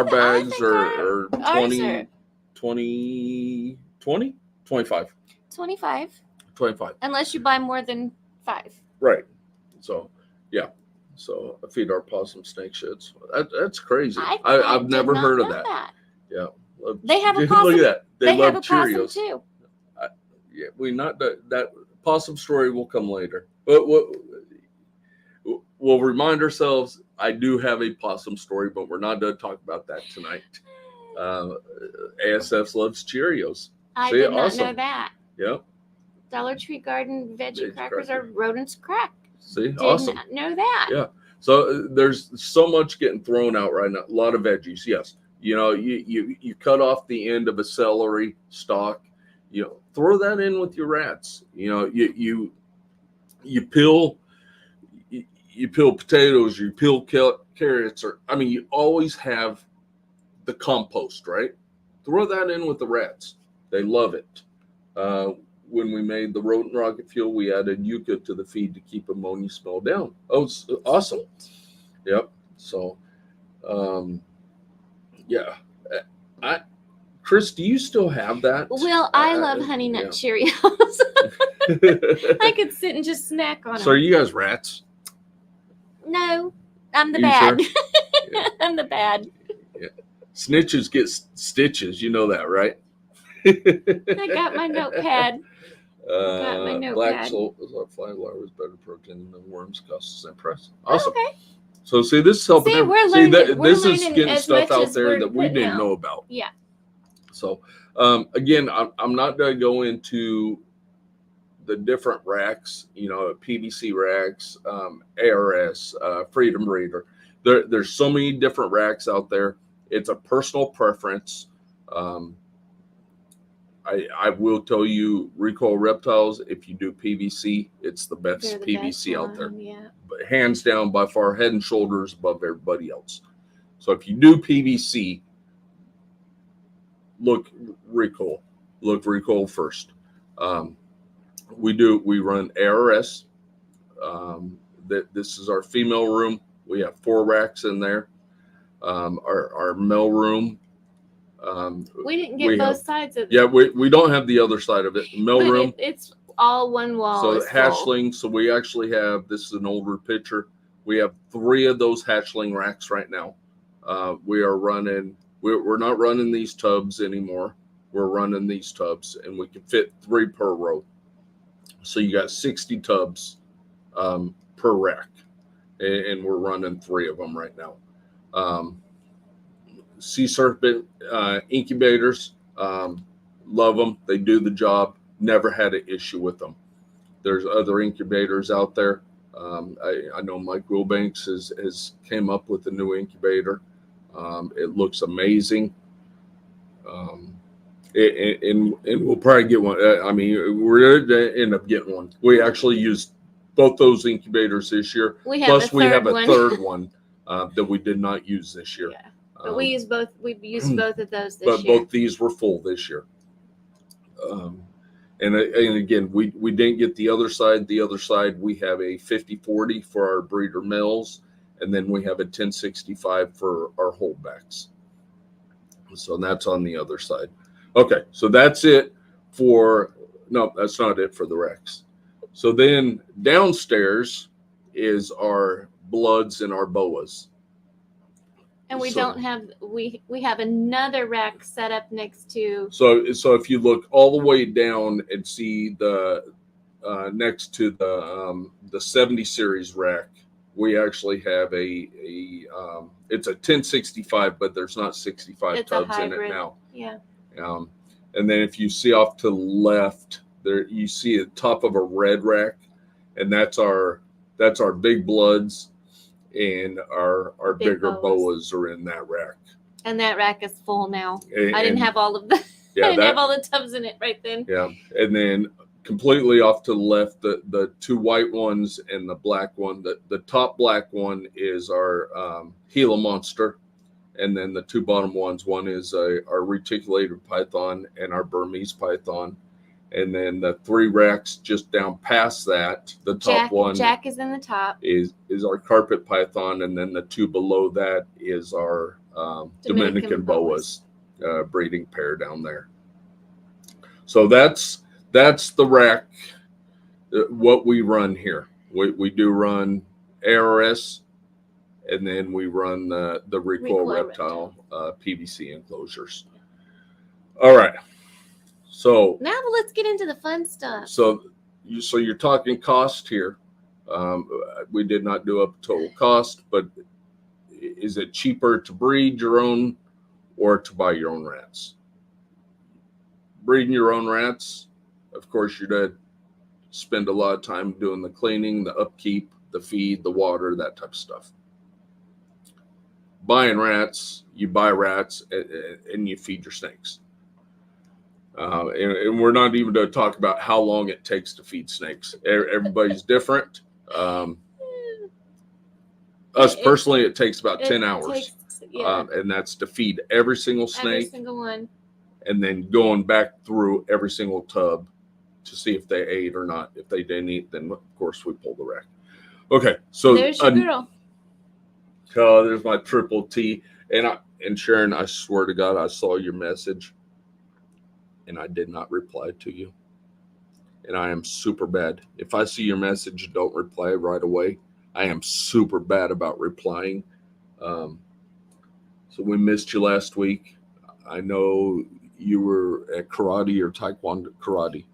bags think are ours 20, 25. 25. Unless you buy more than 5. Right. So, yeah. So I feed our possum snake shits. That's crazy. I've never heard of that. Yeah. They have a possum. Look at that. They love have a Cheerios possum too. Yeah, that possum story will come later. But we'll remind ourselves. I do have a possum story, but we're not going to talk about that tonight. ASF loves Cheerios. I did not know that. Yep. Dollar Tree Garden veggie crackers are rodents crack. See, Did awesome. not know that. Yeah. So there's so much getting thrown out right now. A lot of veggies. Yes. You know, you cut off the end of a celery stalk. You know, throw that in with your rats. You know, you peel potatoes. You peel carrots. You always have the compost, right? Throw that in with the rats. They love it. When we made the rodent rocket fuel, we added yucca to the feed to keep ammonia smell down. Oh, it's awesome. Yep. So, yeah. Chris, do you still have that? Well, I love Honey Nut Cheerios. I could sit and just snack on them. So are you guys rats? No, I'm the bad. Sure? Yeah. I'm the bad. Yeah. Snitches get stitches. You know that, right? I got my notepad. Black fly larvae better protein than worms, causes and press. Awesome. Okay. So see, this is helping. This is getting stuff out there that we didn't know about. Yeah. So again, I'm not going to go into the different racks. You know, PVC racks, ARS, Freedom Breeder. There's so many different racks out there. It's a personal preference. I will tell you, recoil reptiles, if you do PVC, it's the best PVC out there. Yeah. But hands down, by far, head and shoulders above everybody else. So if you do PVC, look recoil first. We run ARS. This is our female room. We have 4 racks in there. Our male room. We didn't get both sides of it. Yeah, we don't have the other side of it. Male room. It's all one wall. So hatchling. So we actually have, this is an older picture. We have 3 of those hatchling racks right now. We're not running these tubs anymore. We're running these tubs, and we can fit 3 per row. So you got 60 tubs per rack, and we're running 3 of them right now. Sea serpent incubators, love them. They do the job. Never had an issue with them. There's other incubators out there. I know Mike Wilbanks has came up with a new incubator. It looks amazing. And we'll probably get one. We're going to end up getting one. We actually used both those incubators this year. We have a third one that we did not use this year. Yeah. But we used both. We've used both of those this year. But both these were full this year. And again, we didn't get the other side. The other side, we have a 50-40 for our breeder males, and then we have a 1065 for our holdbacks. So that's on the other side. Okay, so that's it that's not it for the racks. So then downstairs is our bloods and our boas. And we have another rack set up next to. So if you look all the way down and see the next to the 70 series rack, we actually have it's a 1065, but there's not 65 tubs in it now. Yeah. And then if you see off to the left there, you see the top of a red rack, and that's our big bloods. And our bigger boas are in that rack. And that rack is full now. I didn't have all of the have all the tubs in it right then. Yeah. And then completely off to the left, the 2 white ones and the black one. The top black one is our Gila monster. And then the 2 bottom ones, one is our reticulated python and our Burmese python. And then the 3 racks just down past that, the top one Jack is in the top. is our carpet python, and then the 2 below that is our Dominican boas breeding pair down there. So that's the rack. What we run here, we do run ARS, and then we run the recoil reptile PVC enclosures. All right. So now let's get into the fun stuff. So you're talking cost here. We did not do a total cost, but is it cheaper to breed your own or to buy your own rats? Breeding your own rats, of course, you're going to spend a lot of time doing the cleaning, the upkeep, the feed, the water, that type of stuff. Buying rats, you buy rats and you feed your snakes. And we're not even going to talk about how long it takes to feed snakes. Everybody's different. Us personally, it takes about 10 hours. And that's to feed every single snake. Every single one. And then going back through every single tub to see if they ate or not. If they didn't eat, then of course we pull the rack. Okay, so there's your girl. Oh, there's my triple T. And Sharon, I swear to God, I saw your message and I did not reply to you. And I am super bad. If I see your message and don't reply right away, I am super bad about replying. So we missed you last week. I know you were at karate or taekwondo karate.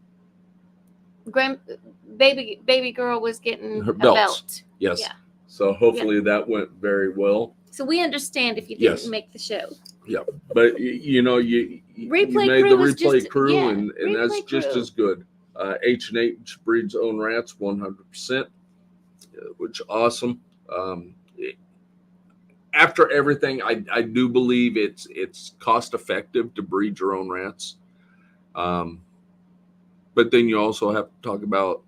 Baby girl was getting her a belt. Yes. Yeah. So hopefully that went very well. So we understand if you didn't make the show. Yeah, but you made the replay crew, and that's just as good. H&H breeds own rats 100%, which is awesome. After everything, I do believe it's cost effective to breed your own rats. But then you also have to talk about,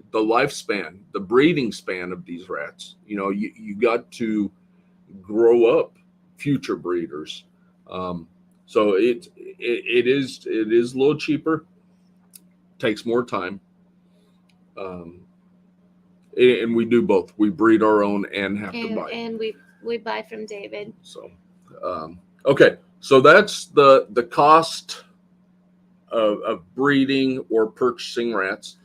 the lifespan, the breeding span of these rats. You got to grow up future breeders. So it is a little cheaper, takes more time. And we do both. We breed our own and have to buy. And we buy from David. So, okay. So that's the cost of breeding or purchasing rats.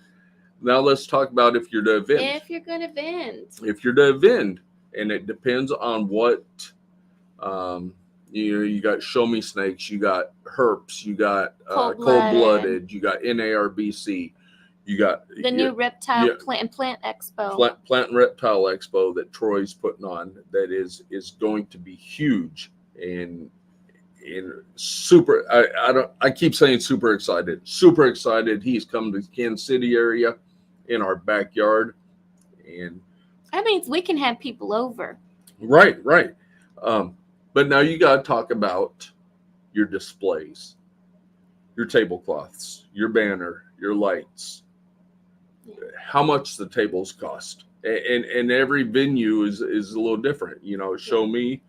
Now let's talk about if you're to vend. If you're going to vend. If you're to vend, and it depends on what, you got show me snakes, you got herps, you got cold-blooded, you got NARBC, you got the new reptile plant expo. Plant and reptile expo that Troy's putting on that is going to be huge and super. I keep saying super excited. Super excited. He's come to the Kansas City area in our backyard, and that means we can have people over. Right. But now you got to talk about your displays, your tablecloths, your banner, your lights. How much the tables cost, and every venue is a little different. Show me.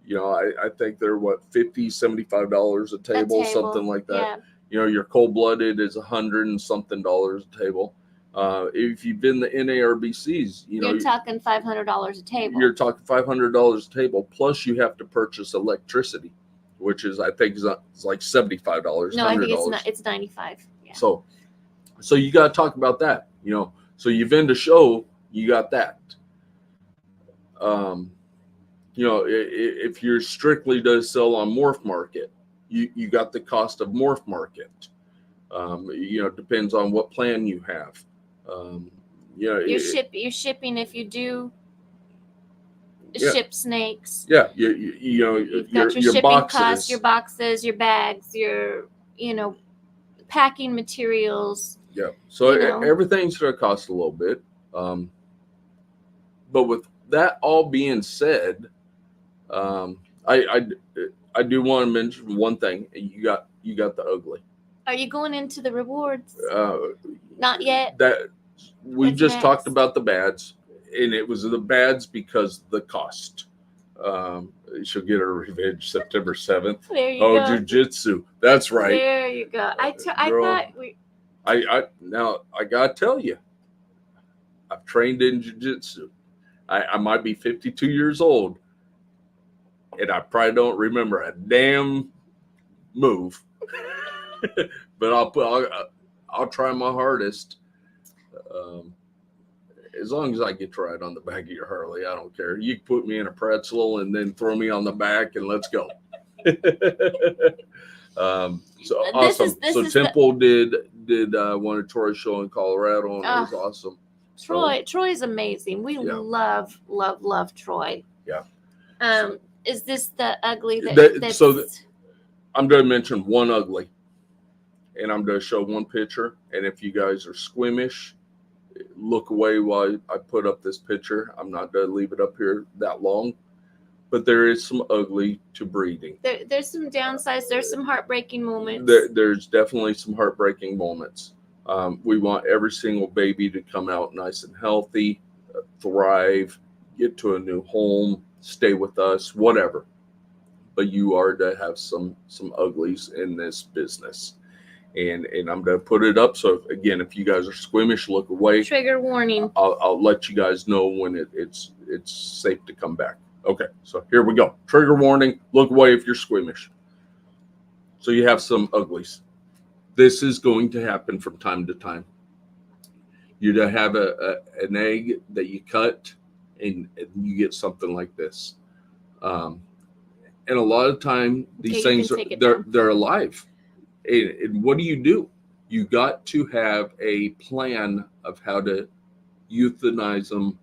I think they're $50, $75 a table, something like that. Yeah. Your cold-blooded is $100 and something a table. If you've been the NARBCs, you're talking $500 a table. You're talking $500 a table. Plus, you have to purchase electricity, which is I think is like $75. No, I think it's $95. Yeah. So you got to talk about that. So you vend a show, you got that. If you're strictly to sell on Morph Market, you got the cost of Morph Market. Depends on what plan you have. You're shipping if you do ship snakes. Yeah, you've got your shipping boxes. Costs, your boxes, your bags, your packing materials. Yeah, so everything's going to cost a little bit. But with that all being said, I do want to mention one thing. You got the ugly. Are you going into the rewards? Not yet. That we just talked about the bads, and it was the bads because the cost. She'll get her revenge September 7th. There you Oh, go. jujitsu. That's right. There you go. I Girl, thought we. Now I gotta tell you, I've trained in jujitsu. I might be 52 years old, and I probably don't remember a damn move. But I'll try my hardest. As long as I get to ride on the back of your Harley, I don't care. You can put me in a pretzel and then throw me on the back and let's go. So awesome. So Temple did one at Troy's show in Colorado, and it was awesome. Troy's amazing. We love Troy. Yeah. Is this the ugly I'm going to mention one ugly, and I'm going to show one picture. And if you guys are squeamish, look away while I put up this picture. I'm not going to leave it up here that long, but there is some ugly to breeding. There's some downsides. There's some heartbreaking moments. There's definitely some heartbreaking moments. We want every single baby to come out nice and healthy, thrive, get to a new home, stay with us, whatever. But you are to have some uglies in this business. And I'm going to put it up. So again, if you guys are squeamish, look away. Trigger warning. I'll let you guys know when it's safe to come back. Okay, so here we go. Trigger warning. Look away if you're squeamish. So you have some uglies. This is going to happen from time to time. You're to have an egg that you cut, and you get something like this. And a lot of time, these things they're alive. And what do? You got to have a plan of how to euthanize them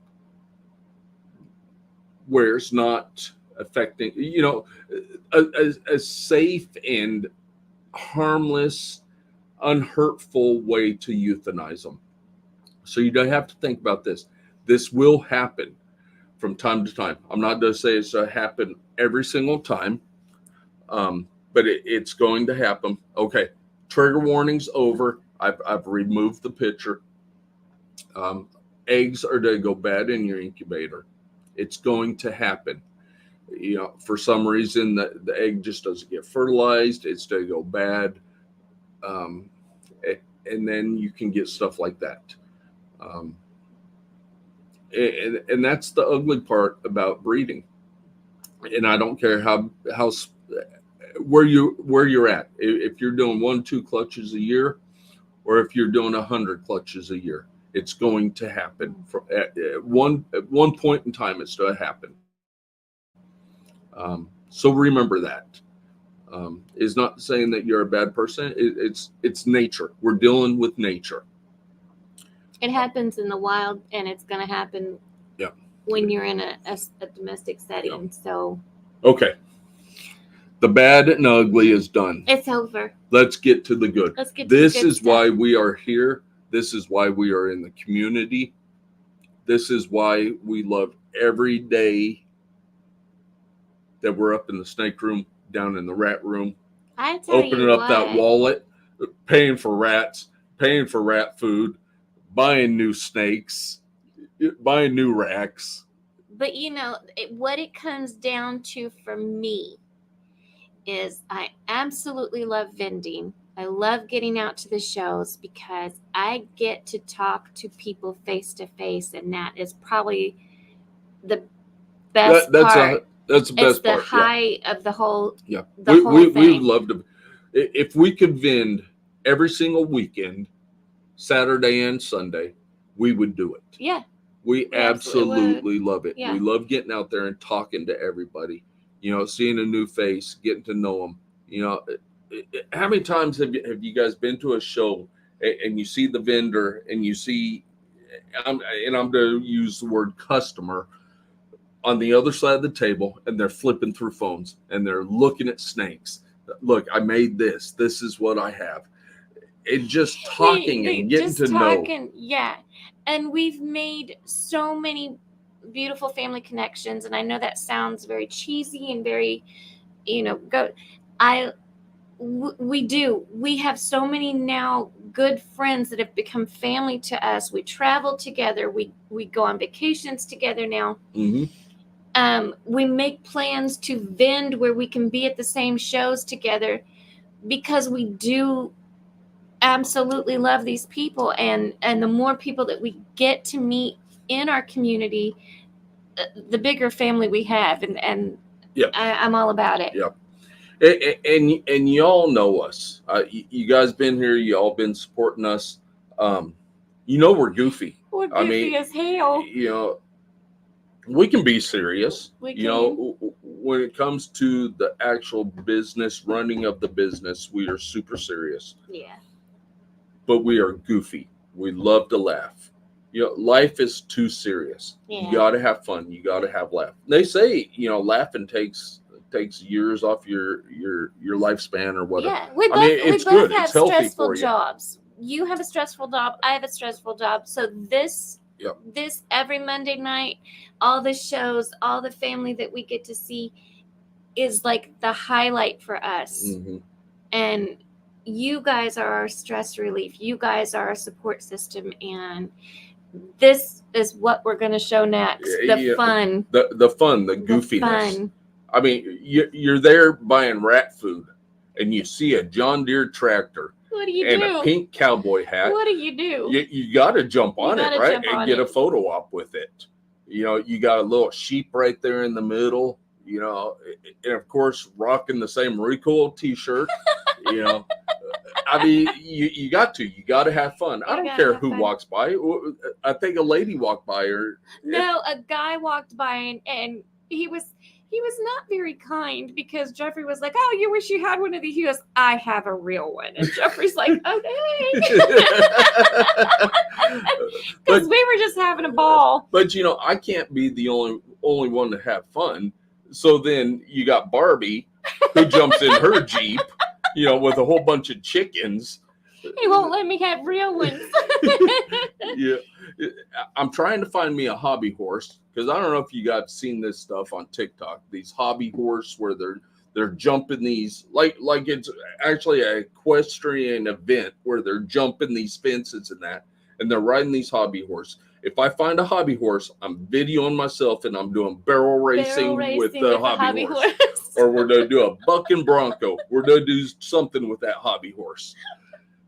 where it's not affecting, a safe and harmless, unhurtful way to euthanize them. So you don't have to think about this. This will happen from time to time. I'm not going to say it's going to happen every single time, but it's going to happen. Okay, trigger warning's over. I've removed the picture. Eggs are going to go bad in your incubator. It's going to happen. For some reason, the egg just doesn't get fertilized. It's going to go bad. And then you can get stuff like that. And that's the ugly part about breeding. And I don't care where you're at. If you're doing 1-2 clutches a year, or if you're doing 100 clutches a year, it's going to happen. At one point in time, it's going to happen. So remember that. It's not saying that you're a bad person. It's nature. We're dealing with nature. It happens in the wild, and it's going to happen when you're in a domestic setting. Yeah. So, okay. The bad and ugly is done. It's over. Let's get to the good. This is why we are here. This is why we are in the community. This is why we love every day that we're up in the snake room, down in the rat room, opening up that wallet, paying for rats, paying for rat food, buying new snakes, buying new racks. But what it comes down to for me is I absolutely love vending. I love getting out to the shows because I get to talk to people face to face, and that is probably the best part. That's the best part. It's the high of the whole. Yeah, we would love to. If we could vend every single weekend, Saturday and Sunday, we would do it. Yeah. We absolutely love it. Yeah. We love getting out there and talking to everybody, seeing a new face, getting to know them. How many times have you guys been to a show and you see the vendor and you see, I'm going to use the word customer, on the other side of the table, and they're flipping through phones and they're looking at snakes. Look, I made this. This is what I have. And just talking and getting to know. Yeah. And we've made so many beautiful family connections. And I know that sounds very cheesy and very, we do. We have so many now good friends that have become family to us. We travel together. We go on vacations together now. Mm-hmm. We make plans to vend where we can be at the same shows together, because we do absolutely love these people, and the more people that we get to meet in our community, the bigger family we have, and Yeah. I'm all about it. Yeah. And y'all know us. You guys been here. Y'all been supporting us. We're goofy. We're I goofy mean, as hell. We can be serious. We can. When it comes to the actual business running of the business, we are super serious. Yeah. But we are goofy. We love to laugh. Life is too serious. Yeah. You got to have fun. You got to have laugh. They say, laughing takes years off your lifespan or whatever. Yeah, we it's both good. have It's healthy stressful for you. jobs. You have a stressful job. I have a stressful job. So this every Monday night, all the shows, all the family that we get to see is like the highlight for us. Mm-hmm. And you guys are our stress relief. You guys are our support system, and this is what we're going to show next. The fun. The fun, the goofiness. The fun. I mean, you're there buying rat food, and you see a John Deere tractor. What do you and do? A pink cowboy hat. What do you do? You got to jump on it, right? And get it. a photo op with it. You got a little sheep right there in the middle, and of course, rocking the same recoil t-shirt, I mean, you got to have fun. I don't care who walks by. I think a lady walked by her. No, a guy walked by and he was not very kind, because Geoffrey was like, "Oh, you wish you had one of these." He goes, "I have a real one." And Geoffrey's like, "Okay." Because we were just having a ball. But I can't be the only one to have fun. So then you got Barbie, who jumps in her Jeep, with a whole bunch of chickens. He won't let me have real ones. Yeah. I'm trying to find me a hobby horse, because I don't know if you guys seen this stuff on TikTok. These hobby horse where they're jumping these like it's actually a equestrian event where they're jumping these fences and they're riding these hobby horse. If I find a hobby horse, I'm videoing myself and I'm doing barrel racing with the hobby horse. Or we're going to do a buck and bronco. We're going to do something with that hobby horse.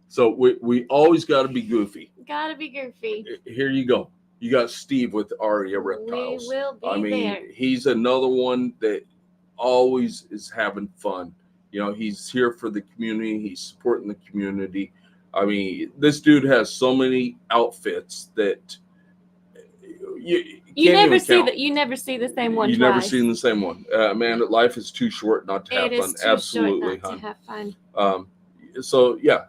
So we always got to be goofy. Got to be goofy. Here you go. You got Steve with Aria Reptiles. We will be there. He's another one that always is having fun. He's here for the community. He's supporting the community. I mean, this dude has so many outfits that you never see that. You never see the same one. You've never seen the same one. Man, life is too short not to have fun. Absolutely, to have fun. So yeah,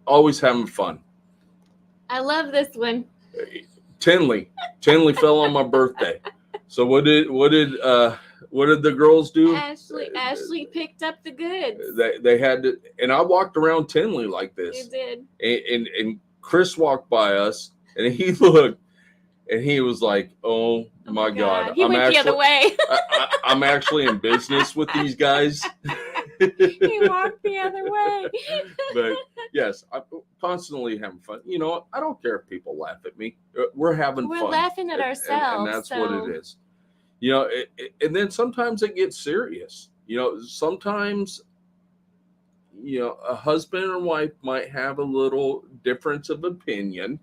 always having fun. I love this one. Tinley fell on my birthday. So what did the girls do? Ashley picked up the goods. They had to, and I walked around Tinley like this. You did. And Chris walked by us, and he looked, and he was like, "Oh my God!" He went the other way. I'm actually in business with these guys. He walked the other way. But yes, I'm constantly having fun. I don't care if people laugh at me. We're having fun. We're laughing at ourselves. And that's what it is. And then sometimes it gets serious. Sometimes, a husband and wife might have a little difference of opinion,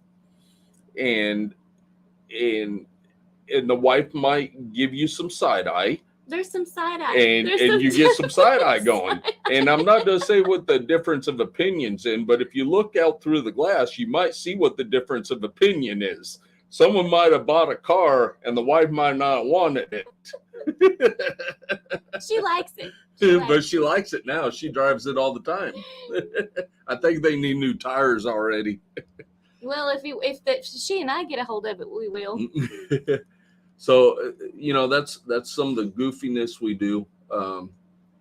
and the wife might give you some side eye. There's some side eye. And you get some side eye going. And I'm not going to say what the difference of opinions in, but if you look out through the glass, you might see what the difference of opinion is. Someone might have bought a car and the wife might not have wanted it. She likes it. She likes it now. She drives it all the time. I think they need new tires already. Well, if she and I get a hold of it, we will. So, that's some of the goofiness we do.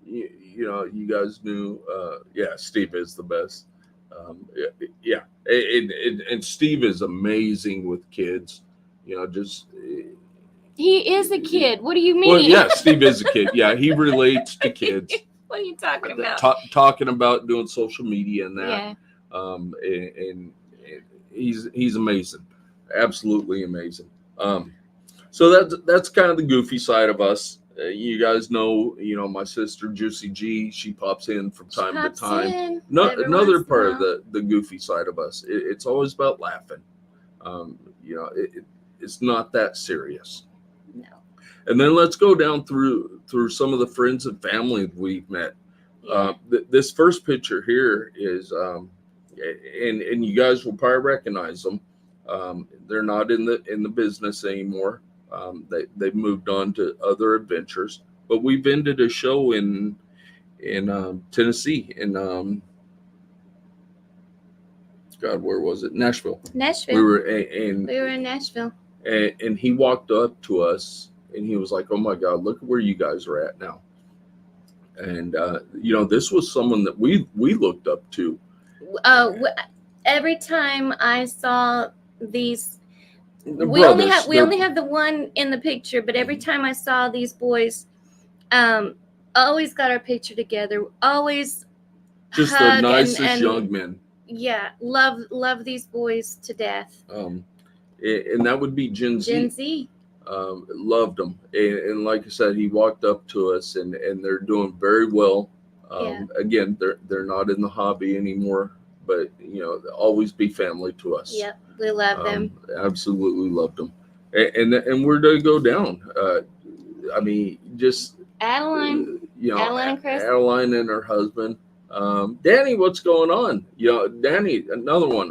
You guys knew, Steve is the best. And Steve is amazing with kids. He is a kid. What do you mean? Well, yeah, Steve is a kid. Yeah, he relates to kids. What are you talking about? Talking about doing social media and that. Yeah. And he's amazing, absolutely amazing. So that's kind of the goofy side of us. You guys know, my sister Juicy G. She pops in from time to time. Another part of the goofy side of us. It's always about laughing. It's not that serious. No. And then let's go down through some of the friends and family we've met. Yeah. This first picture here is, and you guys will probably recognize them. They're not in the business anymore. They've moved on to other adventures. But we've ended a show in Tennessee, God, where was it? Nashville. Nashville. We were in Nashville. And he walked up to us and he was like, "Oh my God, look at where you guys are at now." And this was someone that we looked up to. Every time I saw these, The we brothers, only have the one in the picture, but every time I saw these boys, always got our picture together, always just hug the nicest and young men. Yeah, love these boys to death. And that would be Gen Z. Gen Z. Loved them, and like I said, he walked up to us, and they're doing very well. Again, they're not in the hobby anymore, but they'll always be family to us. Yep, we love them. Absolutely loved them, and where do they go down? Just Adeline. Adeline and Chris. Adeline and her husband. Danny, what's going on? Danny, another one.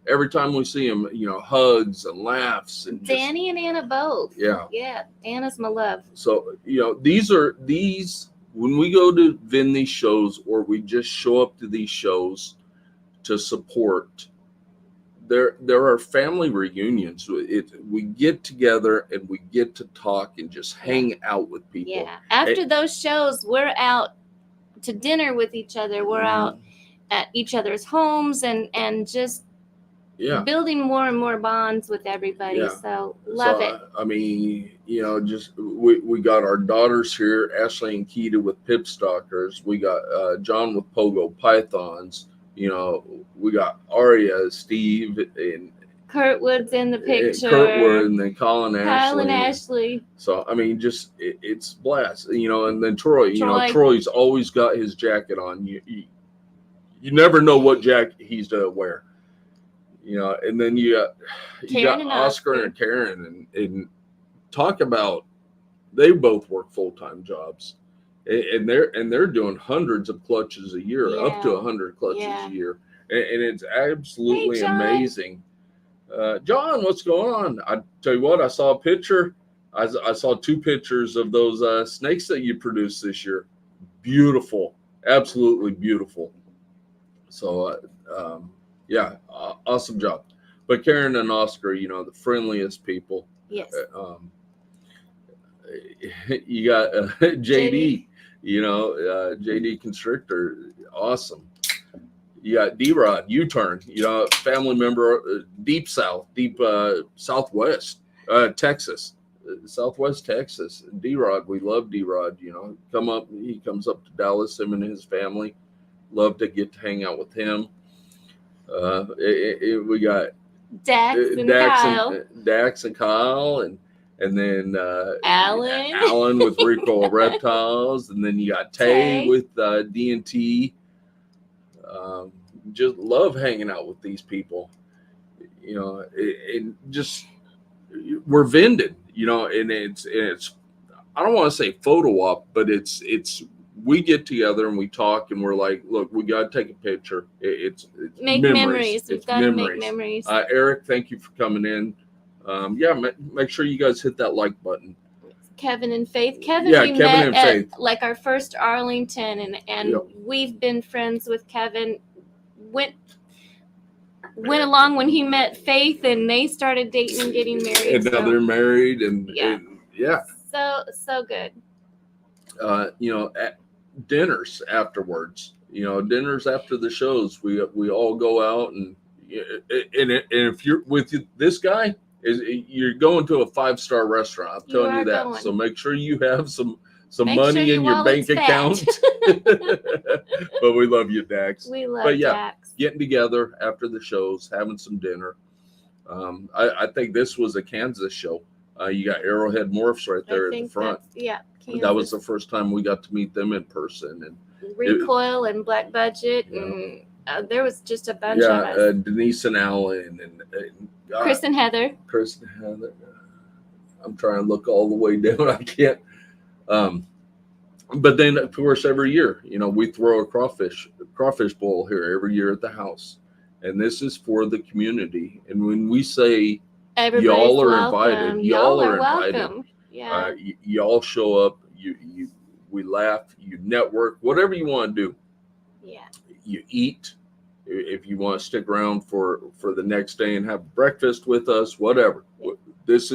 Every time we see him, hugs and laughs. And Danny and Anna both. Yeah. Yeah, Anna's my love. So, these, when we go to vend these shows or we just show up to these shows to support, there are family reunions. We get together and we get to talk and just hang out with people. Yeah. After those shows, we're out to dinner with each other. We're out at each other's homes and just building more and more bonds with everybody. Yeah. So love it. Just we got our daughters here, Ashley and Keita with Pip Stalkers. We got John with Pogo Pythons. We got Aria, Steve, and Kurtwood's in the picture. Kurtwood, and then Colin and Ashley. Ashley. So it's blast, and then Troy. Troy's always got his jacket on. You never know what jacket he's to wear. And then you got Oscar and Karen, and talk about, they both work full-time jobs, and they're doing hundreds of clutches a year, up to 100 clutches a year, and it's absolutely amazing. John, what's going on? I tell you what, I saw a picture. I saw 2 pictures of those snakes that you produced this year. Beautiful, absolutely beautiful. So, awesome job. But Karen and Oscar, the friendliest people. Yes. You got JD, JD Constrictor, awesome. You got D-Rod, U-Turn, family member, deep Southwest Texas, Southwest Texas. D-Rod, we love D-Rod, he comes up to Dallas, him and his family. Love to get to hang out with him. We got Dax and Kyle, and then Alan with Rico Reptiles, and then you got Tay with D&T. Just love hanging out with these people, and just we're vended, and it's I don't want to say photo op, but it's we get together and we talk and we're like, look, we got to take a picture. It's make memories. We've got to make memories. Eric, thank you for coming in. Make sure you guys hit that like button. Kevin and Faith. We met at like our first Arlington, and we've been friends with Kevin. Went along when he met Faith, and they started dating and getting married. And now they're married, and so good. At dinners afterwards. Dinners after the shows. We all go out, and if you're with this guy, you're going to a 5-star restaurant. I'm telling you that. So make sure you have some money in your bank account. But we love you, Dax. We love Dax. Getting together after the shows, having some dinner. I think this was a Kansas show. You got Arrowhead Morphs right there at the front. That was the first time we got to meet them in person. And Recoil and Black Budget, and there was just a bunch of us. Denise and Alan and Chris and Heather. I'm trying to look all the way down. I can't. But then, of course, every year, we throw a crawfish bowl here every year at the house, and this is for the community. And when we say y'all are invited, y'all are welcome. Invited. Y'all show up. We laugh. You network. Whatever you want to do. Yeah. You eat. If you want to stick around for the next day and have breakfast with us, whatever. Yeah. This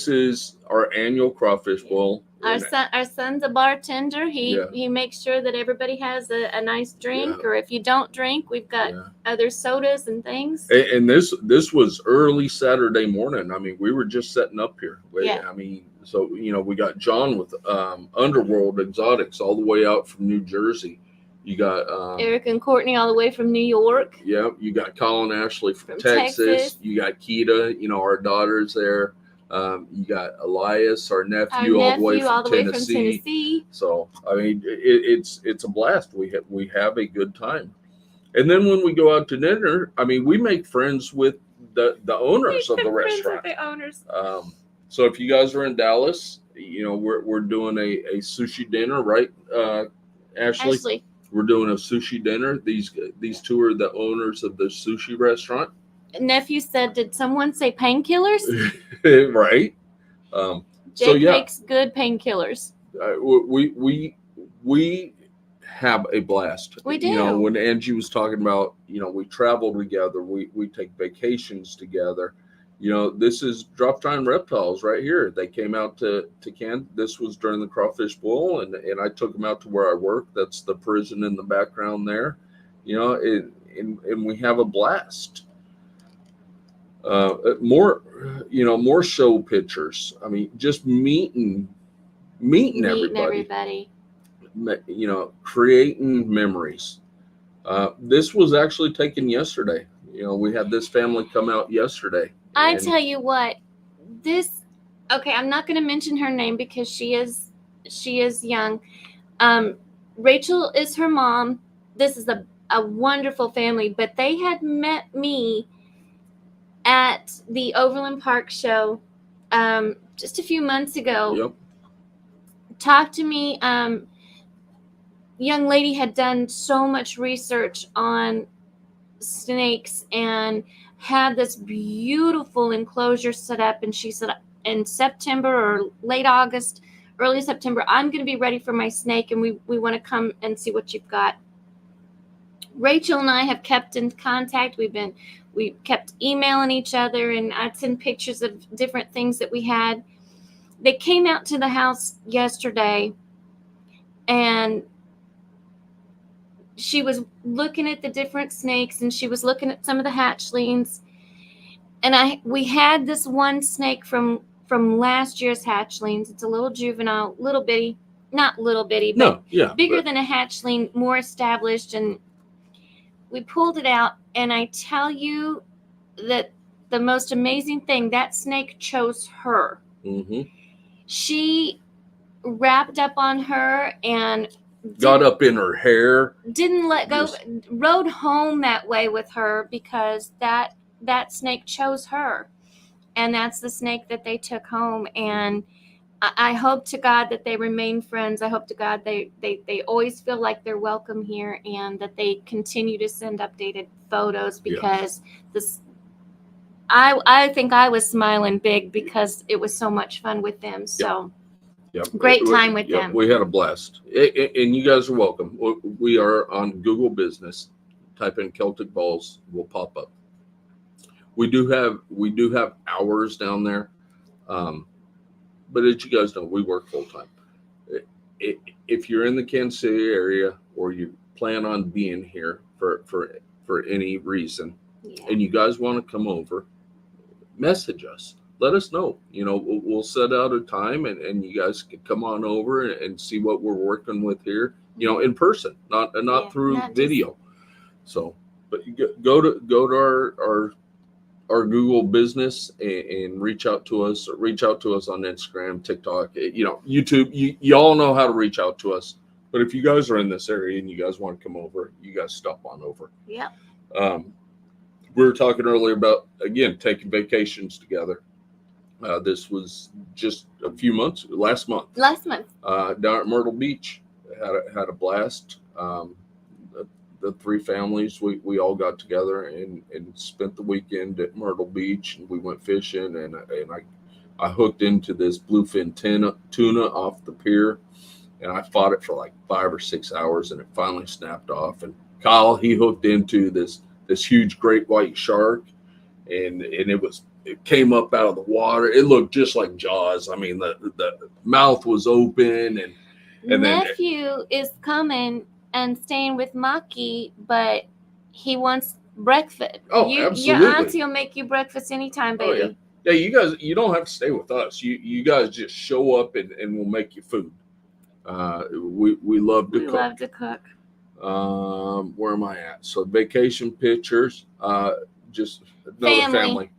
is our annual crawfish bowl. Our son's a bartender. He makes sure that everybody has a nice drink, or if you don't drink, we've got other sodas and things. And this was early Saturday morning. I mean, we were just setting up here. I mean, so we got John with Underworld Exotics all the way out from New Jersey. You got Eric and Courtney all the way from New York. Yeah, you got Colin Ashley from Texas. You got Keita, our daughter's there. You got Elias, our nephew all the way from Tennessee. So I mean, it's a blast. We have a good time. And then when we go out to dinner, I mean, we make friends with the owners of the restaurant. The owners. So if you guys are in Dallas, we're doing a sushi dinner, right, Ashley? We're doing a sushi dinner. These two are the owners of the sushi restaurant. Nephew said, "Did someone say painkillers?" Right. Jake makes good painkillers. We have a blast. We do. When Angie was talking about, we travel together. We take vacations together. This is Drop Time Reptiles right here. They came out to Canton. This was during the Crawfish Bowl, and I took them out to where I work. That's the prison in the background there. And we have a blast. More show pictures. I mean, just meeting everybody. Creating memories. This was actually taken yesterday. We had this family come out yesterday. I tell you what, I'm not going to mention her name because she is young. Rachel is her mom. This is a wonderful family, but they had met me at the Overland Park show just a few months ago. Yep. Talked to me. Young lady had done so much research on snakes and had this beautiful enclosure set up, and she said in September or late August, early September, I'm going to be ready for my snake, and we want to come and see what you've got. Rachel and I have kept in contact. We kept emailing each other, and I'd send pictures of different things that we had. They came out to the house yesterday, and she was looking at the different snakes, and she was looking at some of the hatchlings. And we had this one snake from last year's hatchlings. It's a little juvenile, little bitty, not little bitty, but bigger than a hatchling, more established. And we pulled it out, and I tell you that the most amazing thing, that snake chose her. Mm-hmm. She wrapped up on her and got up in her hair. Didn't let go. Rode home that way with her because that snake chose her, and that's the snake that they took home. And I hope to God that they remain friends. I hope to God they always feel like they're welcome here, and that they continue to send updated photos because I think I was smiling big because it was so much fun with them. So great time with them. We had a blast, and you guys are welcome. We are on Google Business. Type in Celtic Balls, will pop up. We do have hours down there. But as you guys know, we work full time. If you're in the Kansas City area, or you plan on being here for any reason, and you guys want to come over, message us. Let us know. We'll set out a time, and you guys can come on over and see what we're working with here. In person, not through video. So, but you go to our our Google business and reach out to us, or reach out to us on Instagram, TikTok, YouTube. You all know how to reach out to us. But if you guys are in this area and you guys want to come over, you guys stop on over. Yep. We were talking earlier about, again, taking vacations together. This was just a few months, last month. Down at Myrtle Beach. Had a blast. The three families, we all got together and spent the weekend at Myrtle Beach, and we went fishing, and I hooked into this bluefin tuna off the pier, and I fought it for like 5 or 6 hours, and it finally snapped off. And Kyle, he hooked into this huge great white shark, and it came up out of the water. It looked just like Jaws. I mean, the mouth was open, and nephew is coming and staying with Maki, but he wants breakfast. Oh, absolutely. Your auntie will make you breakfast anytime, baby. Oh, yeah. You guys, you don't have to stay with us. You guys just show up and we'll make you food. We love to cook. We love to cook. Where am I at? So vacation pictures, just another family.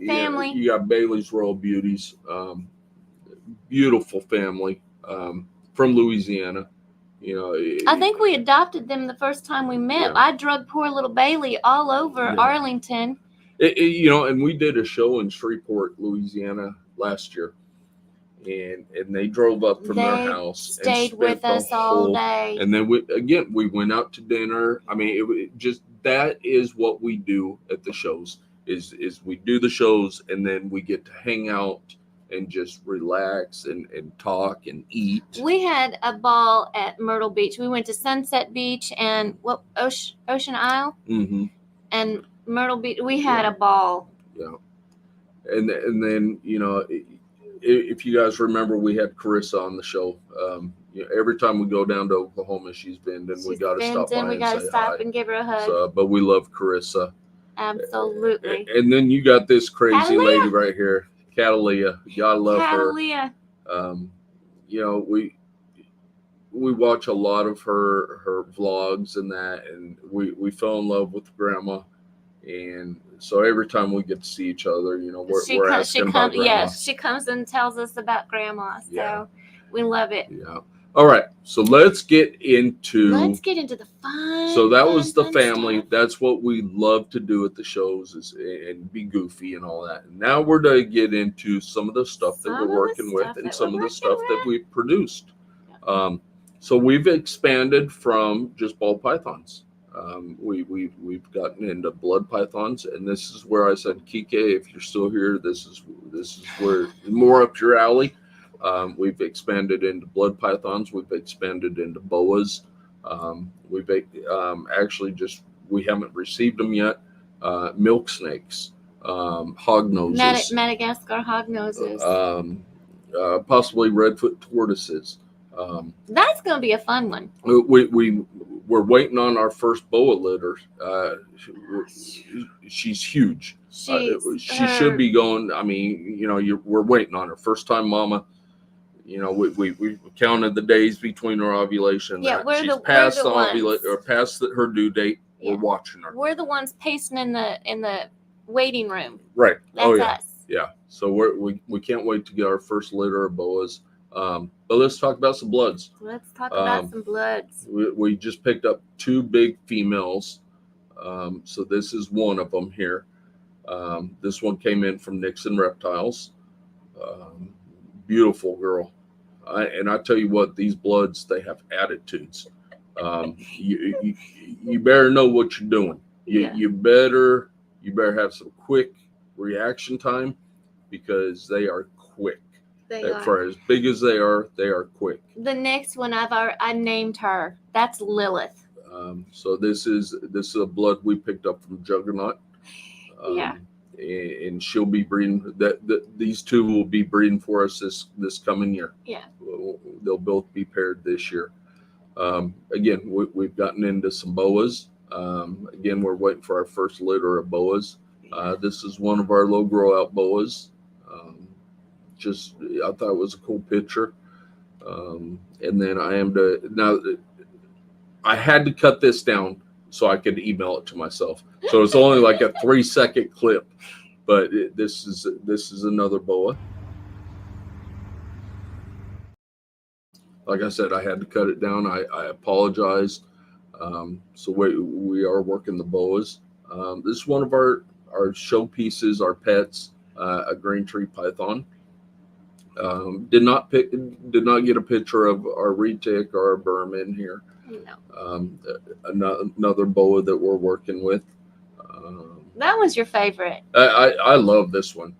Family. You got Bailey's Royal Beauties, beautiful family from Louisiana. I think we adopted them the first time we met. Yeah. I drug poor little Bailey all over Arlington. And we did a show in Shreveport, Louisiana last year, and they drove up from their house, stayed and with us all day, and then we went out to dinner. I mean, that is what we do at the shows. Is we do the shows, and then we get to hang out and just relax and talk and eat. We had a ball at Myrtle Beach. We went to Sunset Beach and Ocean Isle, and Myrtle Beach. We had a ball. Yeah, and then if you guys remember, we had Carissa on the show. Every time we go down to Oklahoma, she's been, and we got to stop by we got to stop and give her a hug. So, but we love Carissa. Absolutely. And then you got this crazy Catalina. lady right here, Catalina. Gotta love Catalina. her. We watch a lot of her vlogs and that, and we fell in love with Grandma, and so every time we get to see each other, we're asking about Grandma. Yes, she comes and tells us about Grandma, so we love it. Yeah. All right, so let's get into the fun. So that was the fun family. stuff. That's what we love to do at the shows, and be goofy and all that. And now we're going to get into some of the stuff that we're working with, and some of the stuff that we've produced. So we've expanded from just ball pythons. We've gotten into blood pythons, and this is where I said, Kike, if you're still here, this is where more up your alley. We've expanded into blood pythons. We've expanded into boas. We've we haven't received them yet. Milk snakes, hog noses, Madagascar hog noses, possibly redfoot tortoises. That's going to be a fun one. We're waiting on our first boa litter. She's huge. She should be going. I mean, we're waiting on her first time mama. We counted the days between her ovulation. Yeah, she's past the ovulation or past her due date. Yeah. We're watching her. We're the ones pacing in the waiting room. Right. That's us. Yeah. So we can't wait to get our first litter of boas. But let's talk about some bloods. Let's talk about some bloods. We just picked up 2 big females. So this is one of them here. This one came in from Nixon Reptiles. Beautiful girl. And I tell you what, these bloods, they have attitudes. You better know what you're doing. You better have some quick reaction time, because they are quick. For as big as they are quick. The next one I named her. That's Lilith. So this is a blood we picked up from Juggernaut. And she'll be breeding. These 2 will be breeding for us this coming year. Yeah, they'll both be paired this year. Again, we've gotten into some boas. Again, we're waiting for our first litter of boas. This is one of our low grow out boas. I thought it was a cool picture. And then I had to cut this down so I could email it to myself. So it's only like a 3-second clip, but this is another boa. Like I said, I had to cut it down. I apologize. So we are working the boas. This is one of our showpieces, our pets, a green tree python. Did not get a picture of our retic or our Burman here. No. Another boa that we're working with. That was your favorite. I love this one.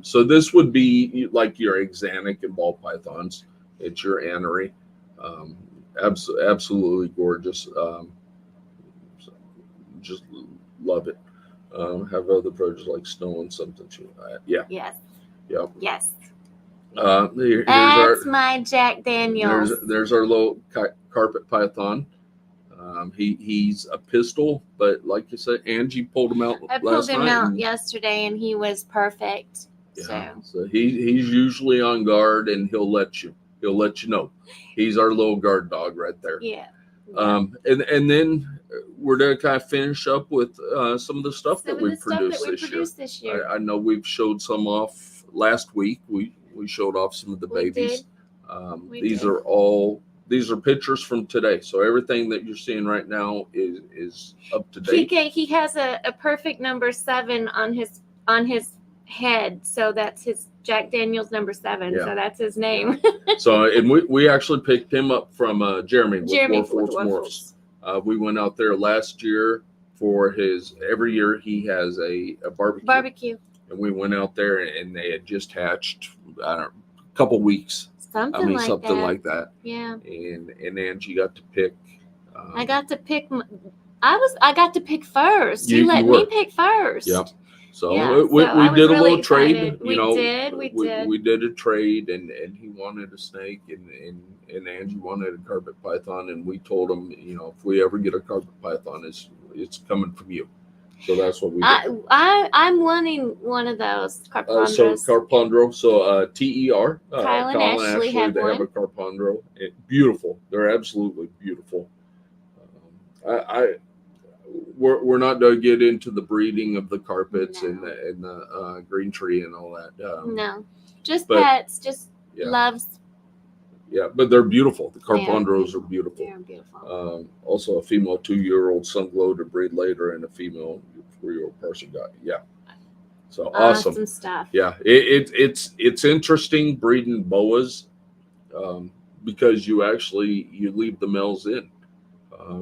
So this would be like your axanthic and ball pythons. It's your anery. Absolutely gorgeous. Just love it. Have other projects like snow and something. Yeah. Yes. Yep. Yes. Here's That's my Jack Daniels. There's our little carpet python. He's a pistol, but like you said, Angie pulled him out. I pulled him out yesterday, and he was perfect. Yeah. So he's usually on guard, and he'll let you know. He's our little guard dog right there. Yeah. And then we're gonna kind of finish up with some of the stuff that we produced this year. I know we've showed some off last week. We showed off some of the babies. These are pictures from today. So everything that you're seeing right now is up to date. He has a perfect number 7 on his head, so that's his Jack Daniels number 7. Yeah. So that's his name. So and we actually picked him up from Jeremy with Morphs. We went out there last year for his. Every year he has a barbecue. And we went out there and they had just hatched. I don't know, a couple weeks. Something like that. Yeah. And Angie got to pick. I got to pick. I got to pick first. You let me pick first. Yep. So we did a little trade. We did. We did a trade, and he wanted a snake, and Angie wanted a carpet python, and we told him, if we ever get a carpet python, it's coming from you. So that's what we did. I'm wanting one of those carpondros. So carpondro. So TER. Kyle and Ashley have they one. have a carpondro. Beautiful. They're absolutely beautiful. We're not going to get into the breeding of the carpets and the green tree and all that. No, pets. Just loves. Yeah, but they're beautiful. The carpondros are beautiful. They're beautiful. Also, a female 2-year-old sunglow to breed later, and a female 4-year-old person got. Yeah. So awesome stuff. Yeah, it's interesting breeding boas because you leave the males in.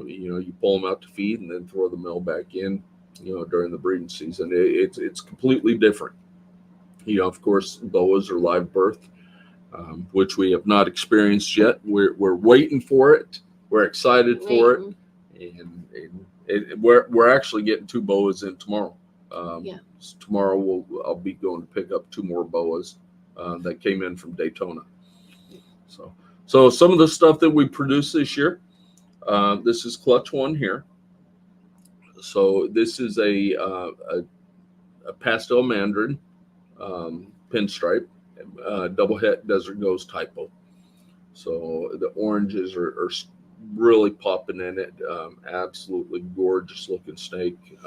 You pull them out to feed and then throw the male back in. During the breeding season, it's completely different. Of course, boas are live birth. Which we have not experienced yet. We're waiting for it. We're excited for it, and we're actually getting 2 boas in tomorrow. So tomorrow I'll be going to pick up 2 more boas that came in from Daytona. So some of the stuff that we produced this year. This is clutch 1 here. So this is a pastel mandarin pinstripe. Double het desert ghost typo. So the oranges are really popping in it. Absolutely gorgeous looking snake.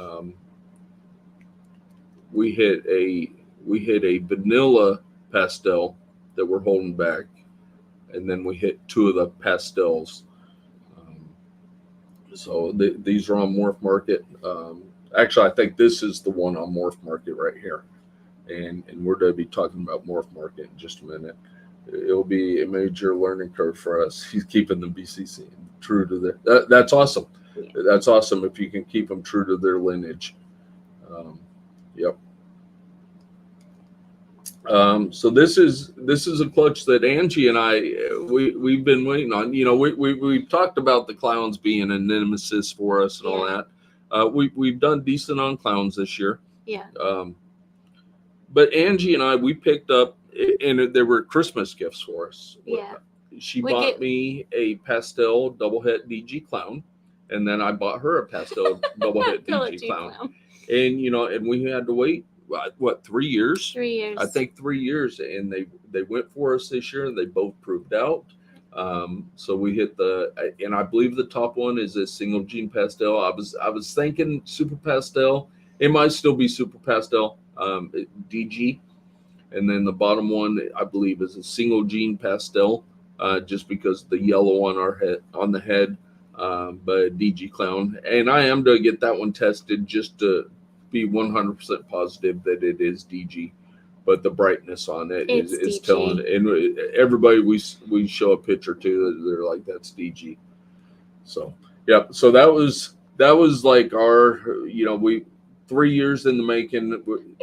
We hit a vanilla pastel that we're holding back, and then we hit 2 of the pastels. So these are on Morph Market. Actually, I think this is the one on Morph Market right here. And we're going to be talking about Morph Market in just a minute. It'll be a major learning curve for us. He's keeping the BCC true to their. That's awesome. Yeah. That's awesome if you can keep them true to their lineage. Yep. So this is a clutch that Angie and I we've been waiting on. We've talked about the clowns being a nemesis for us and all that. We've done decent on clowns this year. Yeah. But Angie and I, we picked up, and there were Christmas gifts for us. Yeah. She bought me a pastel double het DG clown, and then I bought her a pastel double het DG clown. And and we had to wait 3 years? 3 years. I think 3 years, and they went for us this year, and they both proved out. So we hit and I believe the top one is a single gene pastel. I was thinking super pastel. It might still be super pastel, DG. And then the bottom one, I believe, is a single gene pastel, just because the yellow on the head, but DG clown. And I am to get that one tested just to be 100% positive that it is DG. But the brightness on it is telling. And everybody we show a picture to, they're like, that's DG. So yeah, so that was like our, 3 years in the making.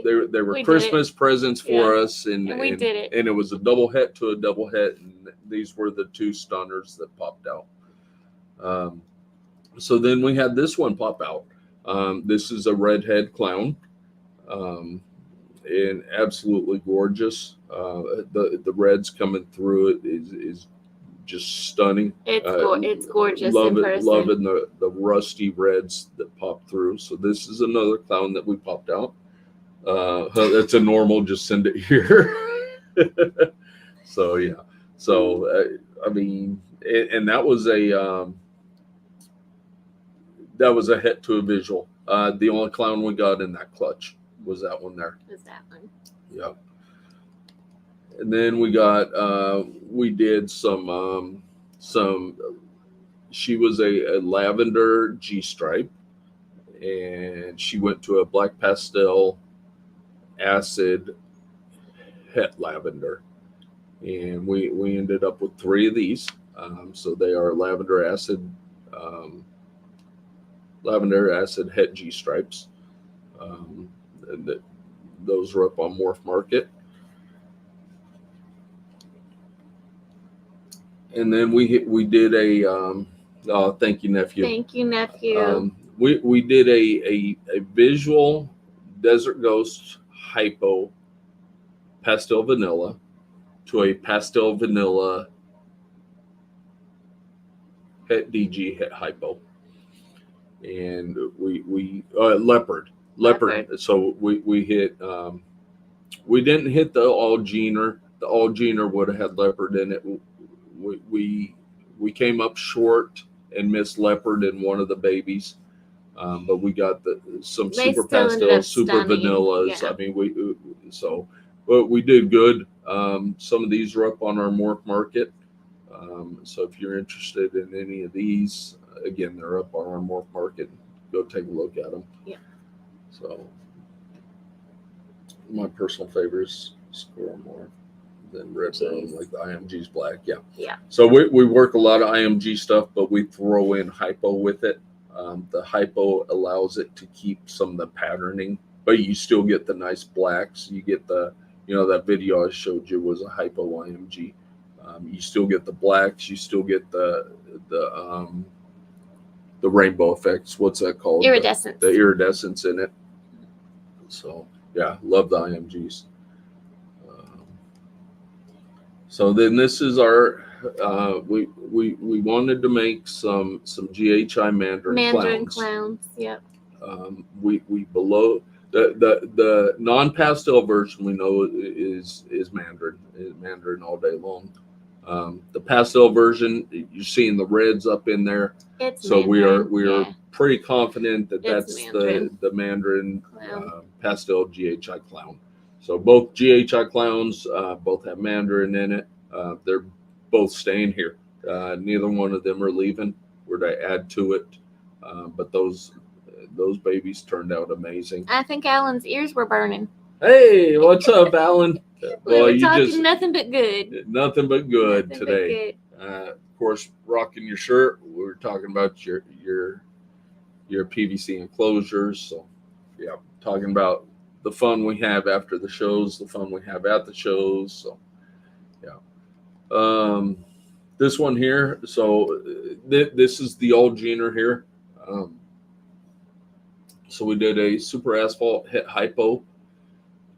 They were Christmas presents for us, and we did it. And it was a double het to a double het, and these were the two stunners that popped out. So then we had this one pop out. This is a redhead clown, and absolutely gorgeous. The reds coming through it is just stunning. It's gorgeous. Loving the rusty reds that pop through. So this is another clown that we popped out. That's a normal. Just send it here. So yeah. So I mean, and that was a hit to a visual. The only clown we got in that clutch was that one there. Was that one? Yeah. And then we did some, she was a lavender G-stripe, and she went to a black pastel acid het lavender. And we ended up with 3 of these. So they are lavender acid het G-stripes. And those are up on Morph Market. And then we did a thank you, nephew. Thank you, nephew. We did a visual Desert Ghost hypo pastel vanilla to a pastel vanilla het DG het hypo, and we leopard. So we hit. We didn't hit the all gener. The all gener would have had leopard in it. We came up short and missed leopard in one of the babies, but we got some super pastel, super vanillas. Yeah. I mean, we did good. Some of these are up on our Morph Market. So if you're interested in any of these, again, they're up on our Morph Market. Go take a look at them. Yeah. So my personal favorite is Squirrel Morph. Than red bone, like the IMG's black. Yeah. So we work a lot of IMG stuff, but we throw in hypo with it. The hypo allows it to keep some of the patterning, but you still get the nice blacks. You get that video I showed you was a hypo IMG. You still get the blacks. You still get the rainbow effects. What's that called? Iridescence. The iridescence in it. So yeah, love the IMGs. So then this is our we wanted to make some GHI Mandarin clowns. Yep. We below the non-pastel version we know is Mandarin all day long. The pastel version, you're seeing the reds up in there. So Mandarin. we are pretty confident that that's Mandarin. the Mandarin pastel GHI clown. So both GHI clowns both have Mandarin in it. They're both staying here. Neither one of them are leaving. We're to add to it. But those babies turned out amazing. I think Alan's ears were burning. Hey, what's up, Alan? We were talking nothing but good. Nothing but good today. Of course, rocking your shirt. We were talking about your PVC enclosures. So yeah, talking about the fun we have after the shows, the fun we have at the shows. So, yeah. This one here. So this is the old Gener here. So we did a super asphalt hit hypo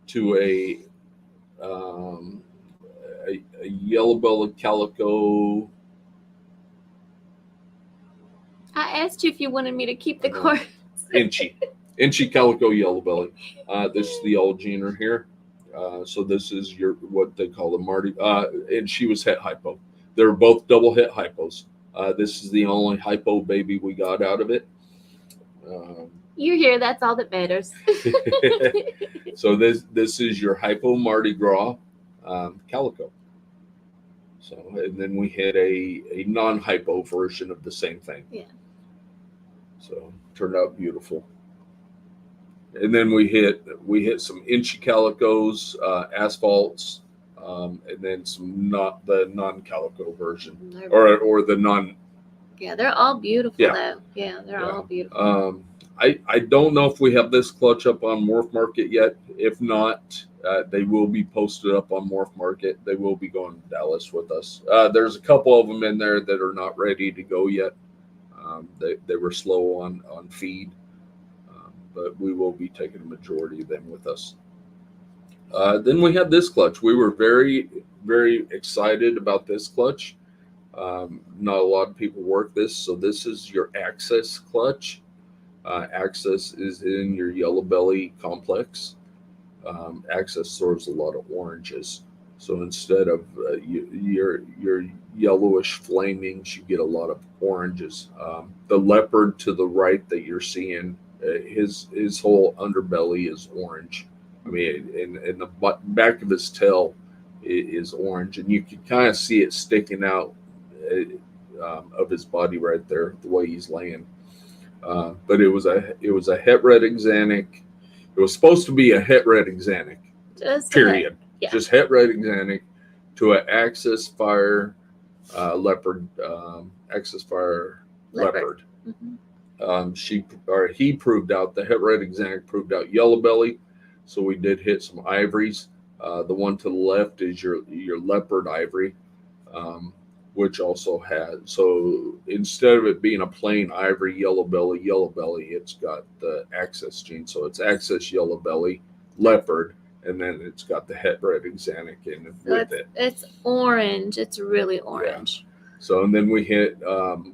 to a yellow bellied calico. I asked you if you wanted me to keep the cards. Inchy calico yellow belly. This is the old Gener here. So this is what they call the Marty. And she was het hypo. They're both double hit hypos. This is the only hypo baby we got out of it. You're here. That's all that matters. So this is your hypo Mardi Gras calico. So, and then we hit a non-hypo version of the same thing. Yeah. So turned out beautiful. And then we hit some inchy calicos, asphalts, and then some not the non-calico version or the non. Yeah, they're all beautiful though. Yeah, they're all beautiful. I don't know if we have this clutch up on Morph Market yet. If not, they will be posted up on Morph Market. They will be going to Dallas with us. There's a couple of them in there that are not ready to go yet. They were slow on feed, but we will be taking a majority of them with us. Then we have this clutch. We were very, very excited about this clutch. Not a lot of people work this. So this is your Access clutch. Access is in your yellow belly complex. Access serves a lot of oranges. So instead of your yellowish flamings, you get a lot of oranges. The leopard to the right that you're seeing, his whole underbelly is orange. I mean, and the back of his tail is orange, and you can kind of see it sticking out of his body right there, the way he's laying. But it was a het red axanthic. It was supposed to be a het red axanthic. Period. Yeah. Just het red axanthic to an Axis Fire leopard. Axis Fire leopard. Mm-hmm. He proved out the het red axanthic proved out yellow belly. So we did hit some ivories. The one to the left is your leopard ivory. Which also has, so instead of it being a plain ivory yellow belly, it's got the Access gene. So it's Access yellow belly, leopard, and then it's got the het red axanthic in it with it. It's orange. It's really orange. Yeah. So, and then we hit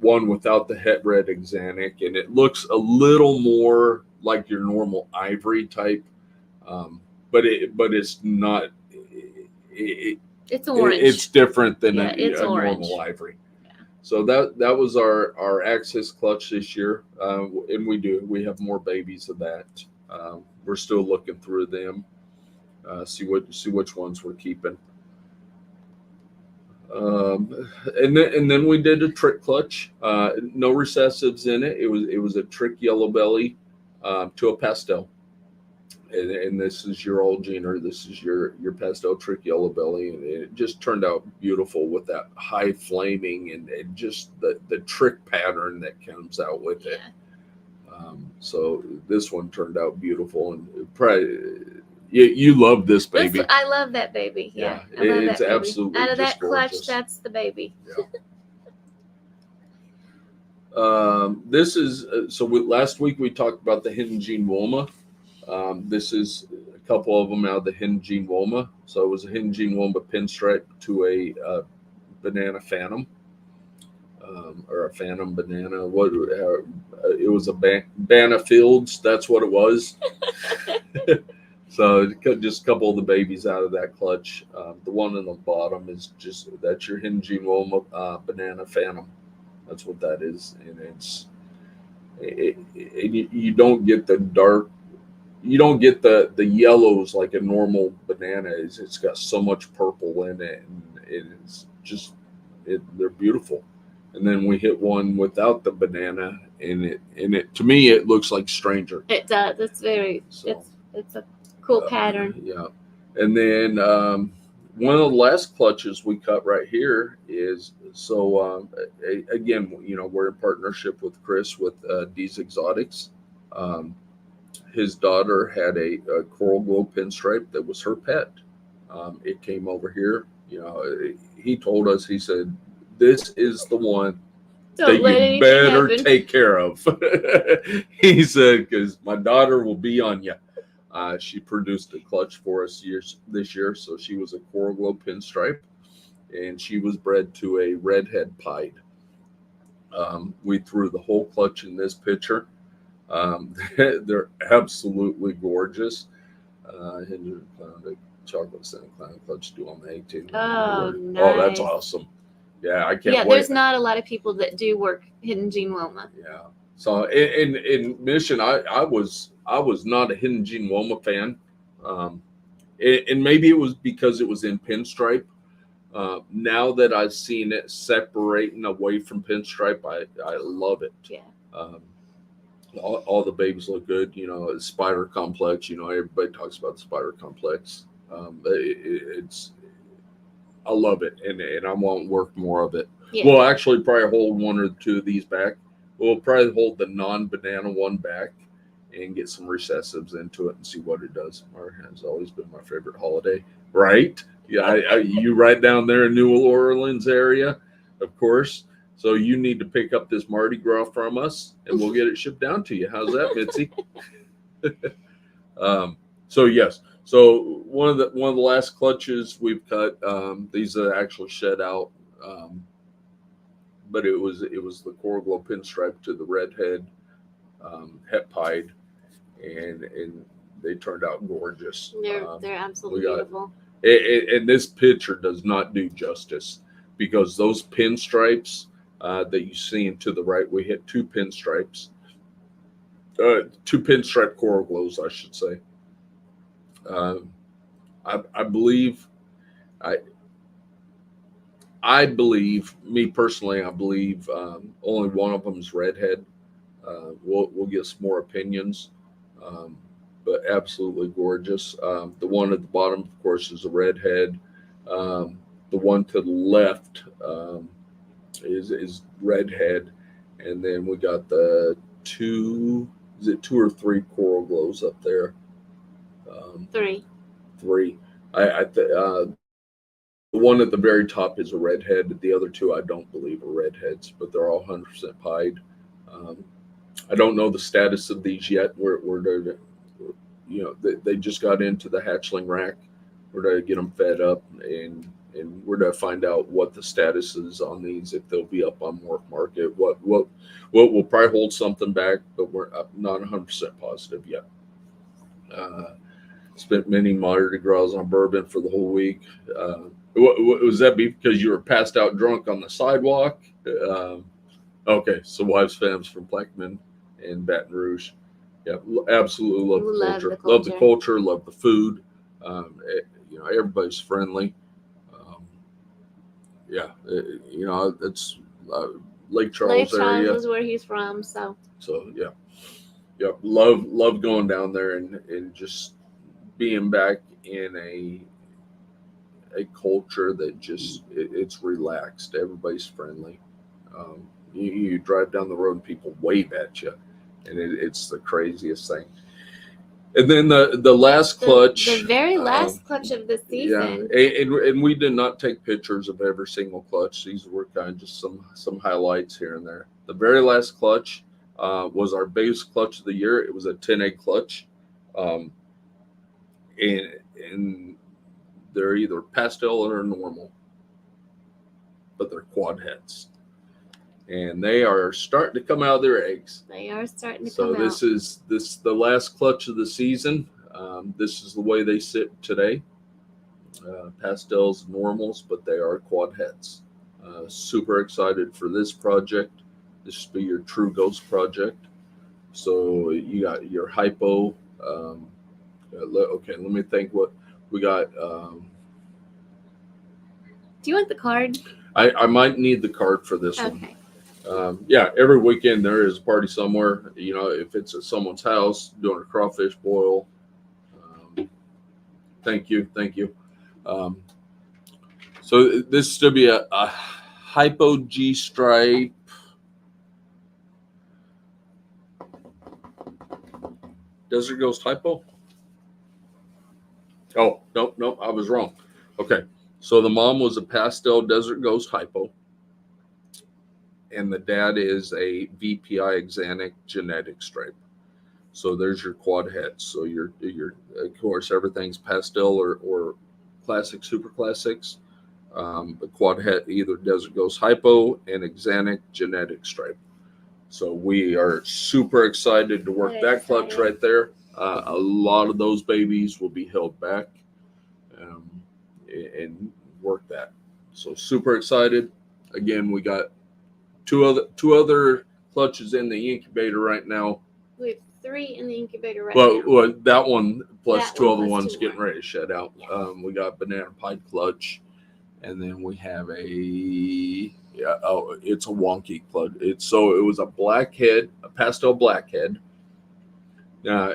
one without the het red axanthic, and it looks a little more like your normal ivory type, but it's not. It's orange. It's different than a normal ivory. Yeah. So that was our Access clutch this year, and we have more babies of that. We're still looking through them, see which ones we're keeping. And then we did a trick clutch. No recessives in it. It was a trick yellow belly to a pastel. And this is your old Jeaner. This is your pastel trick yellow belly, and it just turned out beautiful with that high flaming and just the trick pattern that comes out with it. So this one turned out beautiful, and probably you love this baby. I love that baby. Yeah, it's absolutely out of that gorgeous. clutch. That's the baby. Yeah. This is last week we talked about the Hidden Gene Woma. This is a couple of them out of the Hidden Gene Woma. So it was a Hidden Gene Woma pinstripe to a banana phantom, or a phantom banana. It was a Banana Fields. That's what it was. So just a couple of the babies out of that clutch. The one in the bottom is that's your Hidden Gene Woma banana phantom. That's what that is, and you don't get the dark. You don't get the yellows like a normal banana is. It's got so much purple in it, and it's just they're beautiful. And then we hit one without the banana in it. To me, it looks like Stranger. It does. It's very. It's a cool pattern. Yeah. And then one of the last clutches we cut right here is again, we're in partnership with Chris with D's Exotics. His daughter had a coral glow pinstripe that was her pet. It came over here. He told us, he said, this is the one that you better take care of. He said, because my daughter will be on you. She produced a clutch for us this year. So she was a coral glow pinstripe, and she was bred to a redhead pied. We threw the whole clutch in this picture. They're absolutely gorgeous. Chocolate Santa Clown clutch due on the 18th. Oh, nice. Nice. Oh, that's awesome. Yeah, I can't Yeah, wait. there's not a lot of people that do work Hidden Gene Woma. Yeah. So in Mission, I was not a Hidden Gene Woma fan, and maybe it was because it was in pinstripe. Now that I've seen it separating away from pinstripe, I love it. Yeah. Um, all the babies look good. Spider complex. Everybody talks about the spider complex. It's I love it, and I want work more of it. Yeah. We'll actually probably hold one or two of these back. We'll probably hold the non-banana one back and get some recessives into it and see what it does. March has always been my favorite holiday, right? Yeah, you right down there in New Orleans area, of course. So you need to pick up this Mardi Gras from us, and we'll get it shipped down to you. How's that, Mitzi? So yes. So one of the last clutches we've cut. These are actually shed out, but it was the Coral Glow pinstripe to the redhead het pied, and they turned out gorgeous. They're absolutely beautiful. And this picture does not do justice, because those pinstripes that you see to the right, we hit two pinstripes, two pinstripe Coral Glows, I should say. I believe, me personally, I believe only one of them is redhead. We'll get some more opinions, but absolutely gorgeous. The one at the bottom, of course, is a redhead. The one to the left is redhead, and then we got the two or three Coral Glows up there? Three. The one at the very top is a redhead. The other two I don't believe are redheads, but they're all 100% pied. I don't know the status of these yet. They just got into the hatchling rack. We're going to get them fed up, and we're going to find out what the status is on these, if they'll be up on Morph Market. We'll probably hold something back, but we're not 100% positive yet. Spent many Mardi Gras on bourbon for the whole week. Was that because you were passed out drunk on the sidewalk? Okay, so wives, fams from Plaquemine and Baton Rouge. Yeah, absolutely love the culture. Love the culture. Love the food. Everybody's friendly. It's Lake Charles area. Lake Charles is where he's from. So yeah, love going down there and just being back in a culture that just it's relaxed. Everybody's friendly. You drive down the road and people wave at you, and it's the craziest thing. And then the last clutch, the very last clutch of the season. Yeah, and we did not take pictures of every single clutch. These were kind of just some highlights here and there. The very last clutch was our biggest clutch of the year. It was a 10-egg clutch, and they're either pastel or normal, but they're quad heads. And they are starting to come out of their eggs. They are starting to come out. So this is the last clutch of the season. This is the way they sit today. Pastels, normals, but they are quad heads. Super excited for this project. This will be your true ghost project. So you got your hypo. Okay, let me think what we got. Do you want the card? I might need the card for this one. Okay. Every weekend there is a party somewhere. If it's at someone's house doing a crawfish boil. Thank you. So this should be a hypo G stripe. Desert Ghost hypo. Oh, nope, I was wrong. Okay, so the mom was a pastel Desert Ghost hypo, and the dad is a VPI Exanic genetic stripe. So there's your quad heads. So your of course everything's pastel or classic, super classics. The quad head, either Desert Ghost hypo and Exanic genetic stripe. So we are super excited to work that clutch right there. A lot of those babies will be held back and work that. So super excited. Again, we got two other clutches in the incubator right now. We have 3 in the incubator right But now. that one plus That 2 one other plus ones 2 getting more. ready to shed out. Yeah. We got banana pied clutch, and then we have it's a wonky clutch. It was a blackhead, a pastel blackhead. Now,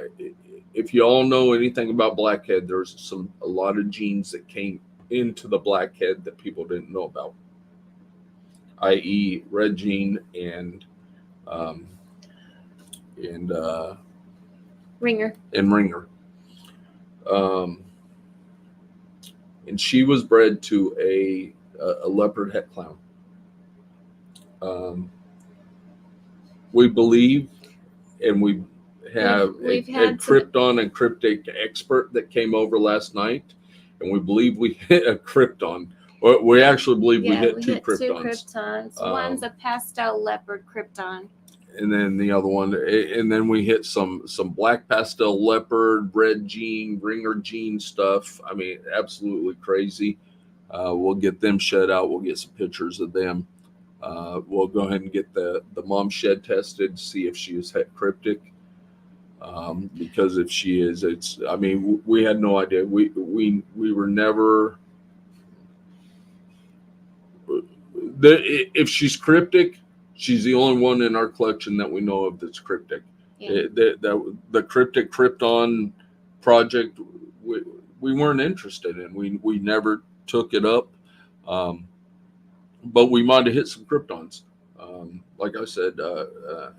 if you all know anything about blackhead, there's a lot of genes that came into the blackhead that people didn't know about, i.e., red gene and Ringer. ringer. And she was bred to a leopard het clown. We believe, and we have We've a had krypton and cryptic expert that came over last night, and we believe we hit a krypton. We actually believe we hit 2 kryptons. One's a pastel leopard krypton. And then the other one, and then we hit some black pastel leopard, red gene, ringer gene stuff. I mean, absolutely crazy. We'll get them shed out. We'll get some pictures of them. We'll go ahead and get the mom shed tested to see if she is het cryptic. Because if she is, we had no idea. We were never. If she's cryptic, she's the only one in our collection that we know of that's cryptic. Yeah. The cryptic krypton project, we weren't interested in. We never took it up, but we might have hit some kryptons. Like I said,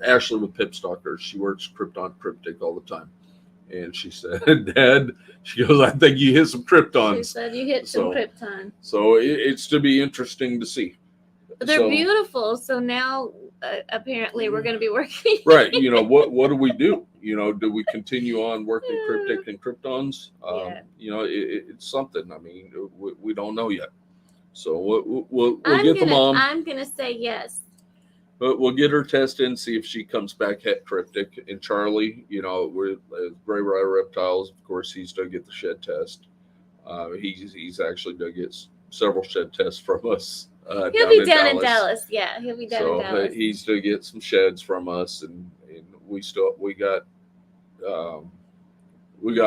Ashley with Pipstalker, she works krypton cryptic all the time. And she said, Dad, she goes, I think you hit some kryptons. She said you hit some krypton. So it's to be interesting to see. They're beautiful. So now apparently we're going to be working. Right. What do we do? Do we continue on working cryptic and kryptons? It's something. I mean, we don't know yet. So we'll get the mom. I'm going to say yes. But we'll get her tested and see if she comes back het cryptic. And Charlie, we're Gray Rider Reptiles. Of course, he's done get the shed test. He's actually done get several shed tests from us. He'll be down in Dallas. Yeah, he'll be down in Dallas. So he's to get some sheds from us, and we got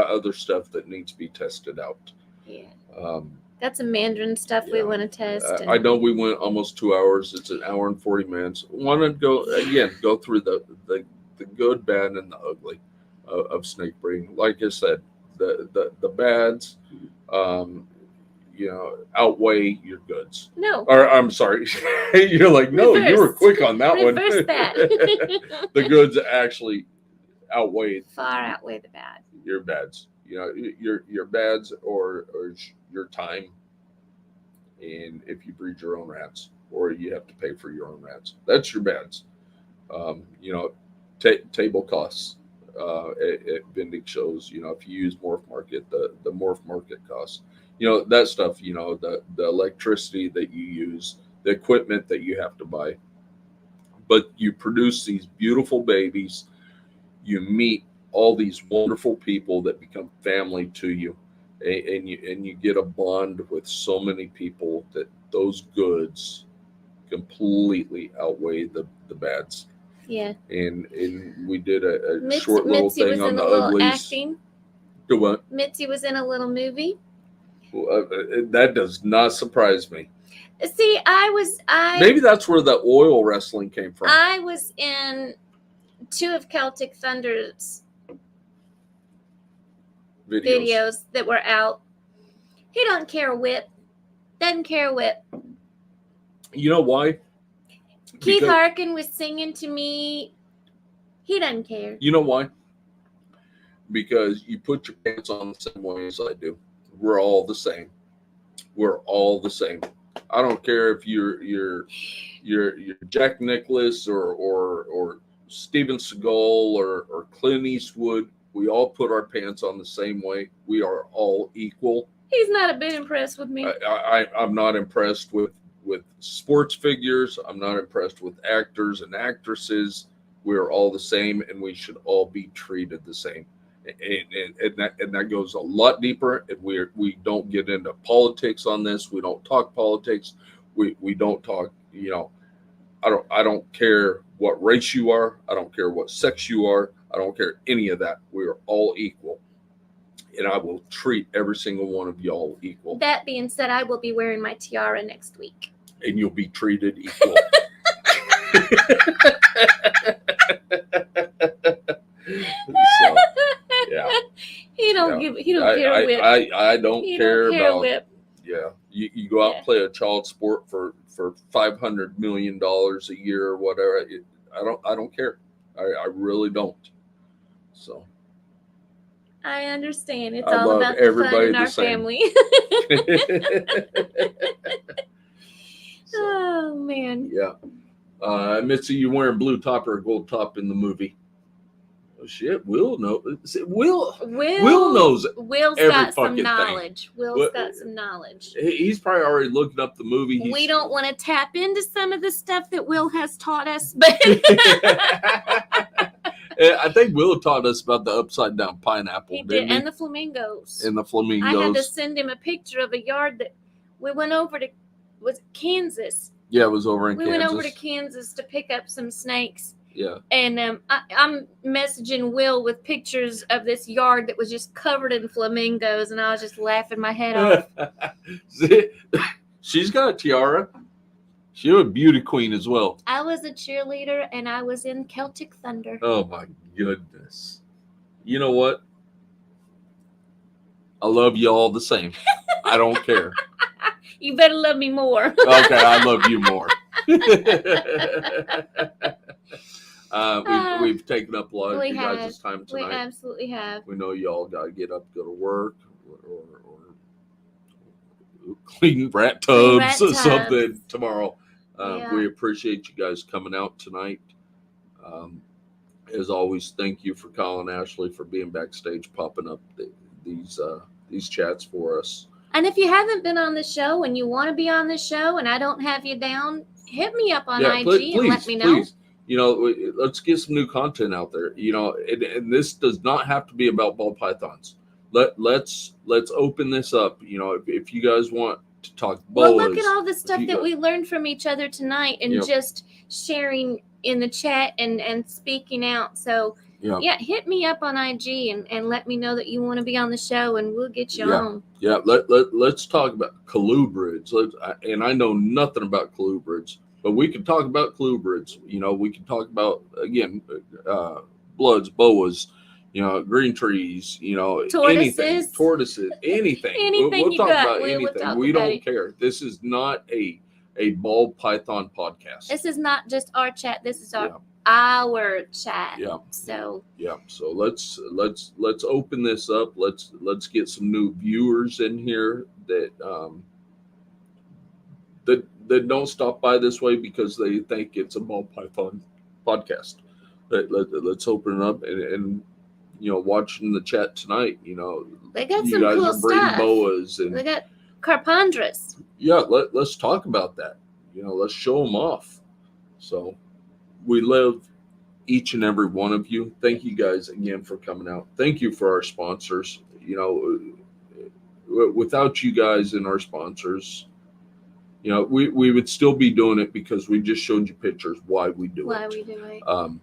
other stuff that needs to be tested out. Yeah. Got some mandarin stuff we want to test. I know we went almost 2 hours. It's an hour and 40 minutes. Want to go through the good, bad, and the ugly of snake breeding. Like I said, the bads, outweigh your goods. No. Or I'm sorry. You're like, no, Reverse. you were quick on that one. Reverse that. The goods actually far outweigh the bad. Your bads. Your bads or your time. And if you breed your own rats, or you have to pay for your own rats, that's your bads. Table costs at vending shows. If you use Morph Market, the Morph Market costs. That stuff. The electricity that you use, the equipment that you have to buy. But you produce these beautiful babies. You meet all these wonderful people that become family to you, and you get a bond with so many people that those goods completely outweigh the bads. Yeah. And we did a short little thing on the uglies. Acting. Do what? Mitzi was in a little movie. That does not surprise me. See, maybe that's where the oil wrestling came from. I was in 2 of Celtic Thunder's videos that were out. He don't care a whit. Doesn't care a whit. You know why? Keith Harkin was singing to me. He doesn't care. You know why? Because you put your pants on the same way as I do. We're all the same. We're all the same. I don't care if you're Jack Nicklaus or Steven Seagal or Clint Eastwood. We all put our pants on the same way. We are all equal. He's not a bit impressed with me. I'm not impressed with sports figures. I'm not impressed with actors and actresses. We're all the same, and we should all be treated the same. And that goes a lot deeper. And we don't get into politics on this. We don't talk politics. We don't talk I don't care what race you are. I don't care what sex you are. I don't care any of that. We are all equal. And I will treat every single one of y'all equal. That being said, I will be wearing my tiara next week. And you'll be treated equal. So, yeah. He don't care a whip. I don't care about whip. Yeah. You go out and play a child sport for $500 million a year or whatever. I don't care. I really don't. So I understand. It's I all love about the fun everybody in the our same. family. So, Oh man. yeah. Mitzi, you wearing blue top or a gold top in the movie? Oh shit, Will knows. Will knows Will's every got some fucking thing. knowledge. Will's got some knowledge. He's probably already looking up the movie. We don't want to tap into some of the stuff that Will has taught us, but I think Will taught us about the upside down pineapple. he did, and the flamingos. And the flamingos. I had to send him a picture of a yard that we went over to. Was it Kansas? Yeah, it was over in Kansas. Kansas. We went over to Kansas to pick up some snakes. Yeah. And I'm messaging Will with pictures of this yard that was just covered in flamingos, and I was just laughing my head off. See, she's got a tiara. She was a beauty queen as well. I was a cheerleader, and I was in Celtic Thunder. Oh my goodness. You know what? I love you all the same. I don't care. You better love me more. Okay, I love you more. We've taken up a lot of you guys' time tonight. We absolutely have. We know y'all got to get up, go to work, or clean rat tubs or something tomorrow. We appreciate you guys coming out tonight. As always, thank you for Colin Ashley for being backstage, popping up these chats for us. And if you haven't been on the show and you want to be on the show and I don't have you down, hit me up on IG please, and let me know. Please. Let's get some new content out there. And this does not have to be about ball pythons. Let's open this up. If you guys want to talk boas. Well, look at all the stuff that we learned from each other tonight and just sharing in the chat and speaking out. So hit me up on IG and let me know that you want to be on the show and we'll get you on. Yeah, let's talk about colubrids. And I know nothing about colubrids, but we can talk about colubrids. We can talk about, again, bloods, boas, green trees, tortoises, anything. Anything we'll you talk got, about we'll anything. talk We about don't it. care. This is not a ball python podcast. This is not just our chat. This is our chat. Yeah. So let's open this up. Let's get some new viewers in here that don't stop by this way because they think it's a ball python podcast. Let's open it up and watching the chat tonight. they got you some guys cool are breeding stuff. boas and They got carpandras. Yeah, let's talk about that. Let's show them off. So we love each and every one of you. Thank you guys again for coming out. Thank you for our sponsors. Without you guys and our sponsors, we would still be doing it because we just showed you pictures why we do it.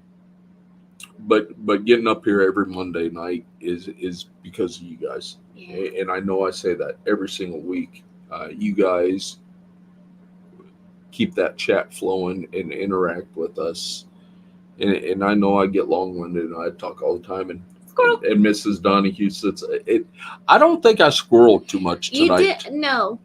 But getting up here every Monday night is because of you guys. Yeah. And I know I say that every single week. You guys keep that chat flowing and interact with us. And I know I get long-winded and I talk all the time. And Mrs. Donahue sits. I don't think I squirreled too much tonight. You did? No.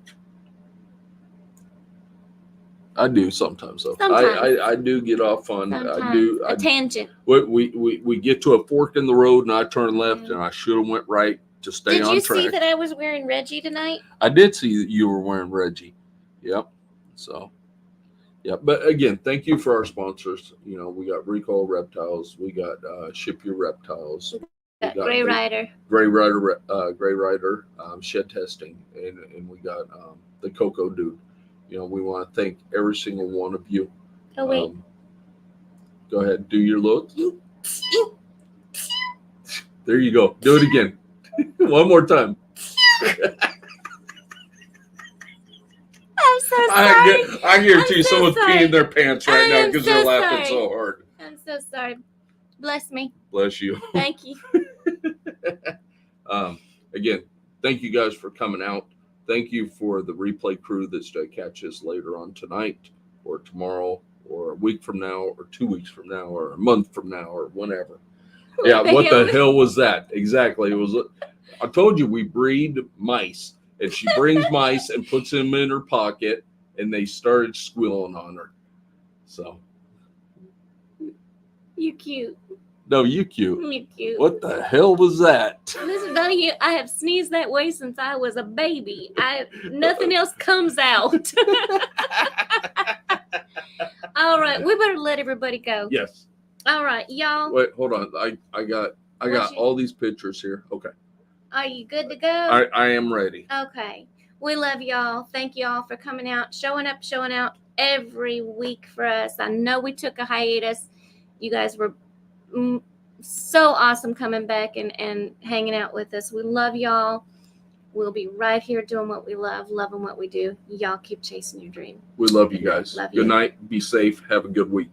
I do sometimes, though. Sometimes. I do get off on. Sometimes. I do. A tangent. We get to a fork in the road and I turn left and I should have went right to stay on track. Did you see that I was wearing Reggie tonight? I did see that you were wearing Reggie. Yep. So. Yeah, but again, thank you for our sponsors. We got Recall Reptiles, we got Ship Your Reptiles, we got Gray Rider, Shed Testing, and we got the Cocoa Dude. We want to thank every single one of you. Oh wait, go ahead, do your look. There you go. Do it again. One more time. I'm so sorry. I guarantee I'm so someone's sorry. peeing their pants right I now am because so they're laughing sorry. so hard. I'm so sorry. Bless me. Bless you. Thank you. Again, thank you guys for coming out. Thank you for the replay crew that's going to catch us later on tonight or tomorrow or a week from now or 2 weeks from now or a month from now or whenever. Yeah, what the hell was that? Exactly. It was. I told you we breed mice, and she brings mice and puts them in her pocket, and they started squealing on her. So. You cute. No, you cute. You cute. What the hell was that? Listen, Donnie, I have sneezed that way since I was a baby. Nothing else comes out. All right, we better let everybody go. Yes. All right, y'all. Wait, hold on. I got all these pictures here. Okay. Are you good to go? I am ready. Okay. We love y'all. Thank y'all for coming out, showing out every week for us. I know we took a hiatus. You guys were so awesome coming back and hanging out with us. We love y'all. We'll be right here doing what we love, loving what we do. Y'all keep chasing your dream. We love you guys. Love you. Good night. Be safe. Have a good week.